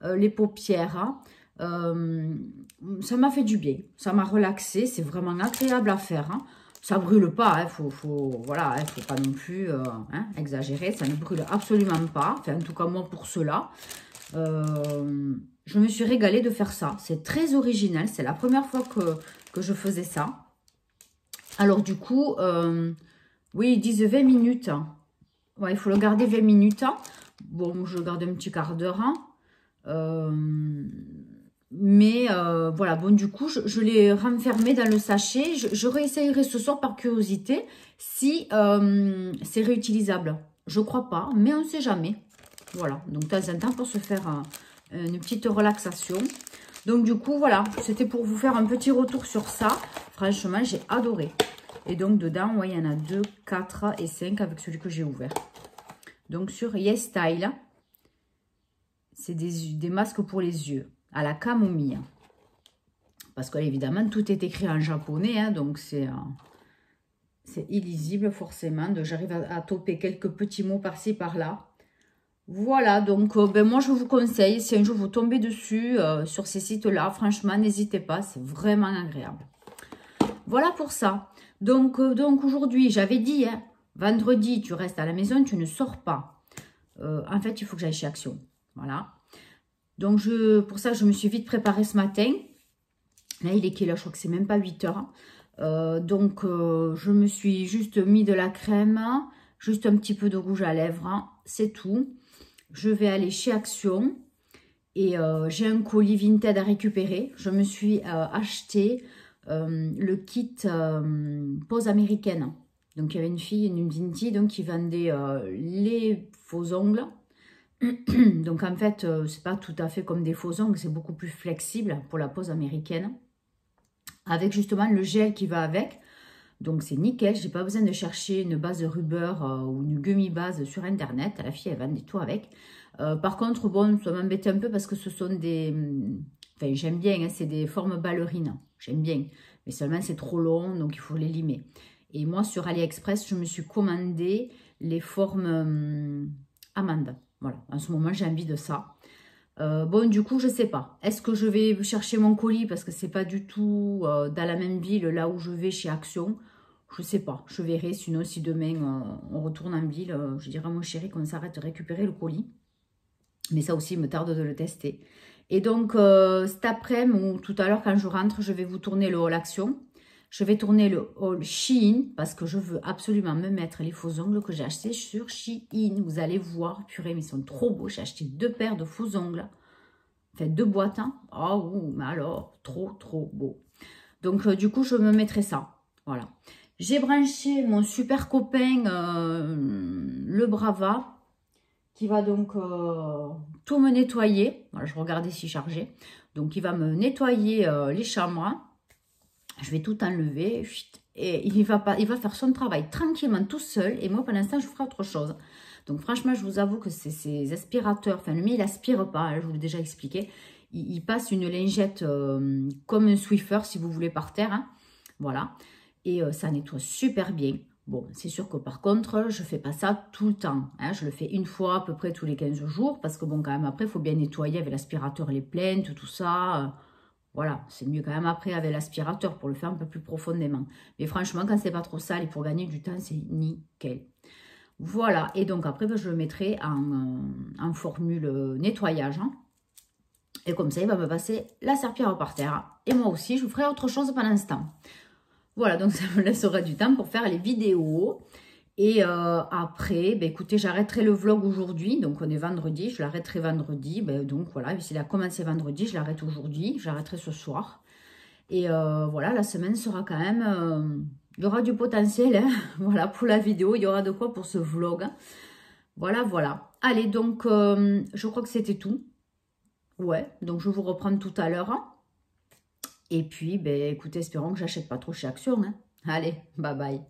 les paupières. Hein. Ça m'a fait du bien, ça m'a relaxé, c'est vraiment agréable à faire. Hein. Ça brûle pas, hein. Voilà, faut pas non plus hein, exagérer, ça ne brûle absolument pas. Enfin, en tout cas, moi, pour cela, je me suis régalée de faire ça. C'est très original, c'est la première fois que je faisais ça. Alors, du coup, oui, ils disent 20 minutes. Ouais, il faut le garder 20 minutes. Bon, je le garde un petit quart d'heure. Mais voilà, bon, du coup, je l'ai renfermé dans le sachet. Je réessayerai ce soir par curiosité si c'est réutilisable. Je crois pas, mais on ne sait jamais. Voilà, donc de temps en temps pour se faire une petite relaxation. Donc du coup, voilà, c'était pour vous faire un petit retour sur ça. Franchement, j'ai adoré. Et donc dedans, ouais, il y en a 2, 4 et 5 avec celui que j'ai ouvert. Donc sur YesStyle, c'est des masques pour les yeux à la camomille. Parce que évidemment, tout est écrit en japonais, hein, donc c'est illisible forcément. J'arrive à toper quelques petits mots par-ci, par-là. Voilà, donc ben, moi je vous conseille, si un jour vous tombez dessus sur ces sites-là, franchement, n'hésitez pas, c'est vraiment agréable. Voilà pour ça. Donc aujourd'hui, j'avais dit, hein, vendredi, tu restes à la maison, tu ne sors pas. En fait, il faut que j'aille chez Action. Voilà. Donc, pour ça, je me suis vite préparée ce matin. Là, il est quelle heure? Je crois que c'est même pas 8 heures. Je me suis juste mis de la crème, juste un petit peu de rouge à lèvres. Hein, c'est tout. Je vais aller chez Action. Et j'ai un colis Vinted à récupérer. Je me suis acheté le kit pose américaine. Donc, il y avait une fille, une Vinti, donc, qui vendait les faux ongles. Donc, en fait, c'est pas tout à fait comme des faux ongles, c'est beaucoup plus flexible pour la pose américaine. Avec justement le gel qui va avec. Donc, c'est nickel. Je n'ai pas besoin de chercher une base de rubber ou une gummy base sur Internet. La fille, elle vendait tout avec. Par contre, bon, ça m'embêtait un peu parce que ce sont des... Enfin, j'aime bien, hein, c'est des formes ballerines. J'aime bien. Mais seulement, c'est trop long, donc il faut les limer. Et moi, sur AliExpress, je me suis commandé les formes amandes. Voilà, en ce moment, j'ai envie de ça. Bon, du coup, je ne sais pas. Est-ce que je vais chercher mon colis parce que c'est pas du tout dans la même ville, là où je vais chez Action? Je ne sais pas. Je verrai. Sinon, si demain, on retourne en ville, je dirai à mon chéri qu'on s'arrête de récupérer le colis. Mais ça aussi, il me tarde de le tester. Et donc, cet après-midi ou tout à l'heure, quand je rentre, je vais vous tourner le haul Action. Je vais tourner le haul Shein parce que je veux absolument me mettre les faux ongles que j'ai achetés sur Shein. Vous allez voir, purée, mais ils sont trop beaux. J'ai acheté 2 paires de faux ongles. Enfin, 2 boîtes. Hein. Oh, mais alors, trop, trop beau. Donc, du coup, je me mettrai ça. Voilà. J'ai branché mon super copain, le Brava, qui va donc tout me nettoyer. Voilà, je regardais si chargé. Donc, il va me nettoyer les chambres. Je vais tout enlever et il va faire son travail tranquillement tout seul. Et moi, pour l'instant, je ferai autre chose. Donc, franchement, je vous avoue que ces aspirateurs, enfin, le mien, il n'aspire pas. Hein, je vous l'ai déjà expliqué. Il passe une lingette comme un Swiffer, si vous voulez, par terre. Hein, voilà. Et ça nettoie super bien. Bon, c'est sûr que par contre, je ne fais pas ça tout le temps. Hein, je le fais une fois à peu près tous les 15 jours. Parce que, bon, quand même, après, il faut bien nettoyer avec l'aspirateur les plaintes, tout ça. Voilà, c'est mieux quand même après avec l'aspirateur pour le faire un peu plus profondément. Mais franchement, quand c'est pas trop sale et pour gagner du temps, c'est nickel. Voilà, et donc après, ben, je le mettrai en formule nettoyage. Hein. Et comme ça, il va me passer la serpillière par terre. Et moi aussi, je ferai autre chose pendant ce temps. Voilà, donc ça me laissera du temps pour faire les vidéos. Et après, ben, écoutez, j'arrêterai le vlog aujourd'hui. Donc, on est vendredi. Je l'arrêterai vendredi. Ben, donc, voilà. S'il a commencé vendredi, je l'arrête aujourd'hui. J'arrêterai ce soir. Et voilà, la semaine sera quand même... il y aura du potentiel. Hein, voilà, pour la vidéo. Il y aura de quoi pour ce vlog. Hein. Voilà, voilà. Allez, donc, je crois que c'était tout. Ouais, donc je vous reprends tout à l'heure. Hein. Et puis, ben, écoutez, espérons que j'achète pas trop chez Action. Hein. Allez, bye bye.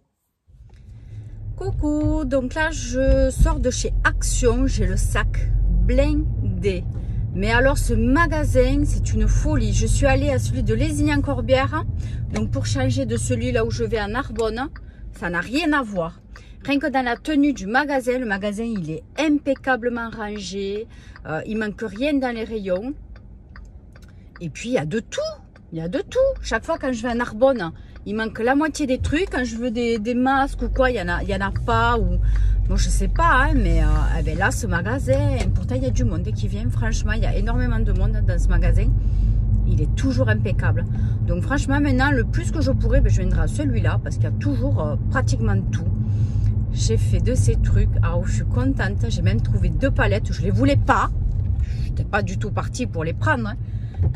Coucou, donc là je sors de chez Action, j'ai le sac blindé. Mais alors ce magasin, c'est une folie. Je suis allée à celui de Lézignan-Corbière, donc pour changer de celui là où je vais à Narbonne, ça n'a rien à voir. Rien que dans la tenue du magasin, le magasin il est impeccablement rangé. Il manque rien dans les rayons. Et puis il y a de tout. Il y a de tout. Chaque fois quand je vais à Narbonne, il manque la moitié des trucs. Quand je veux des masques ou quoi, il y en a pas. Ou bon, je sais pas, hein, mais eh ben là, ce magasin, pourtant il y a du monde qui vient. Franchement, il y a énormément de monde dans ce magasin. Il est toujours impeccable. Donc franchement, maintenant, le plus que je pourrais, ben, je viendrai à celui-là parce qu'il y a toujours pratiquement tout. J'ai fait de ces trucs. Alors, je suis contente. J'ai même trouvé 2 palettes. Je les voulais pas. Je n'étais pas du tout partie pour les prendre. Hein.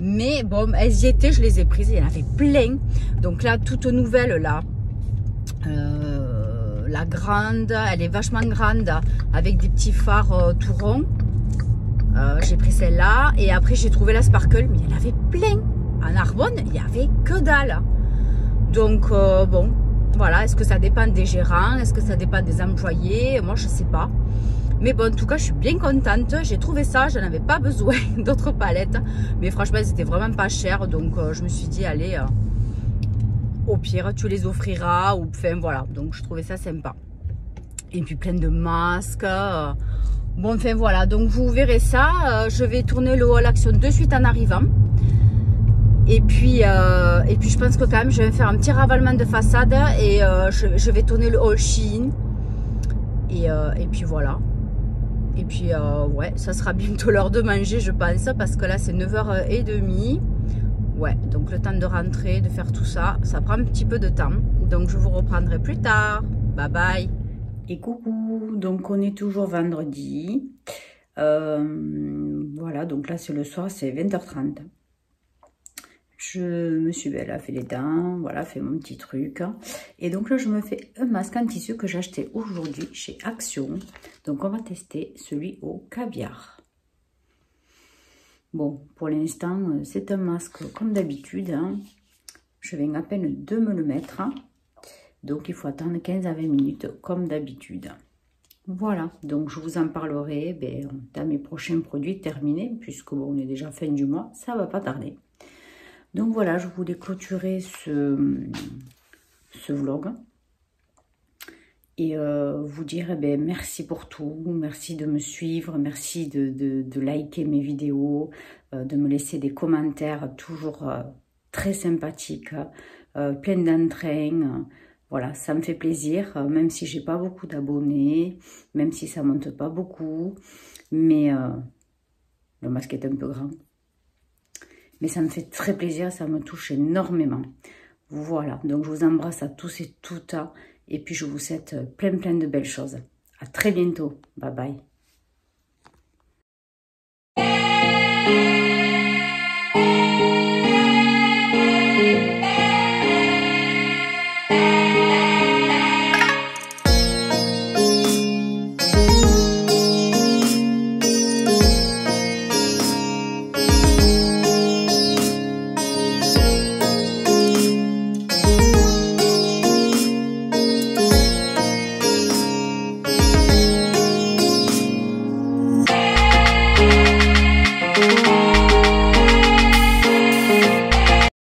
Mais bon, elles y étaient. Je les ai prises. Il y en avait plein. Donc là, toute nouvelle, là. La grande, elle est vachement grande. Avec des petits phares tout ronds. J'ai pris celle-là. Et après, j'ai trouvé la Sparkle. Mais il y en avait plein. À Narbonne, il n'y avait que dalle. Donc, bon. Voilà, est-ce que ça dépend des gérants? Est-ce que ça dépend des employés? Moi, je sais pas. Mais bon, en tout cas, je suis bien contente. J'ai trouvé ça, je n'avais pas besoin d'autres palettes. Mais franchement, elles étaient vraiment pas chères. Donc, je me suis dit, allez, au pire, tu les offriras. Ou, enfin, voilà. Donc, je trouvais ça sympa. Et puis, plein de masques. Bon, enfin, voilà. Donc, vous verrez ça. Je vais tourner le haul action de suite en arrivant. Et puis je pense que quand même je vais faire un petit ravalement de façade et je vais tourner le haul Shein et puis voilà. Et puis ouais, ça sera bientôt l'heure de manger je pense parce que là c'est 9h30. Ouais, donc le temps de rentrer, de faire tout ça, ça prend un petit peu de temps. Donc je vous reprendrai plus tard. Bye bye. Et coucou, donc on est toujours vendredi. Voilà, donc là c'est le soir, c'est 20h30. Je me suis fait les dents, voilà, fait mon petit truc. Et donc là, je me fais un masque en tissu que j'ai acheté aujourd'hui chez Action. Donc on va tester celui au caviar. Bon, pour l'instant, c'est un masque comme d'habitude. Hein. Je viens à peine de me le mettre. Donc il faut attendre 15 à 20 minutes comme d'habitude. Voilà, donc je vous en parlerai dans mes prochains produits terminés. Puisque bon, on est déjà fin du mois, ça va pas tarder. Donc voilà, je voulais clôturer ce vlog et vous dire merci pour tout, merci de me suivre, merci de liker mes vidéos, de me laisser des commentaires toujours très sympathiques, plein d'entrain. Voilà, ça me fait plaisir, même si j'ai pas beaucoup d'abonnés, même si ça monte pas beaucoup, mais le masque est un peu grand. Mais ça me fait très plaisir, ça me touche énormément. Voilà, donc je vous embrasse à tous et toutes. Et puis je vous souhaite plein de belles choses. À très bientôt. Bye bye.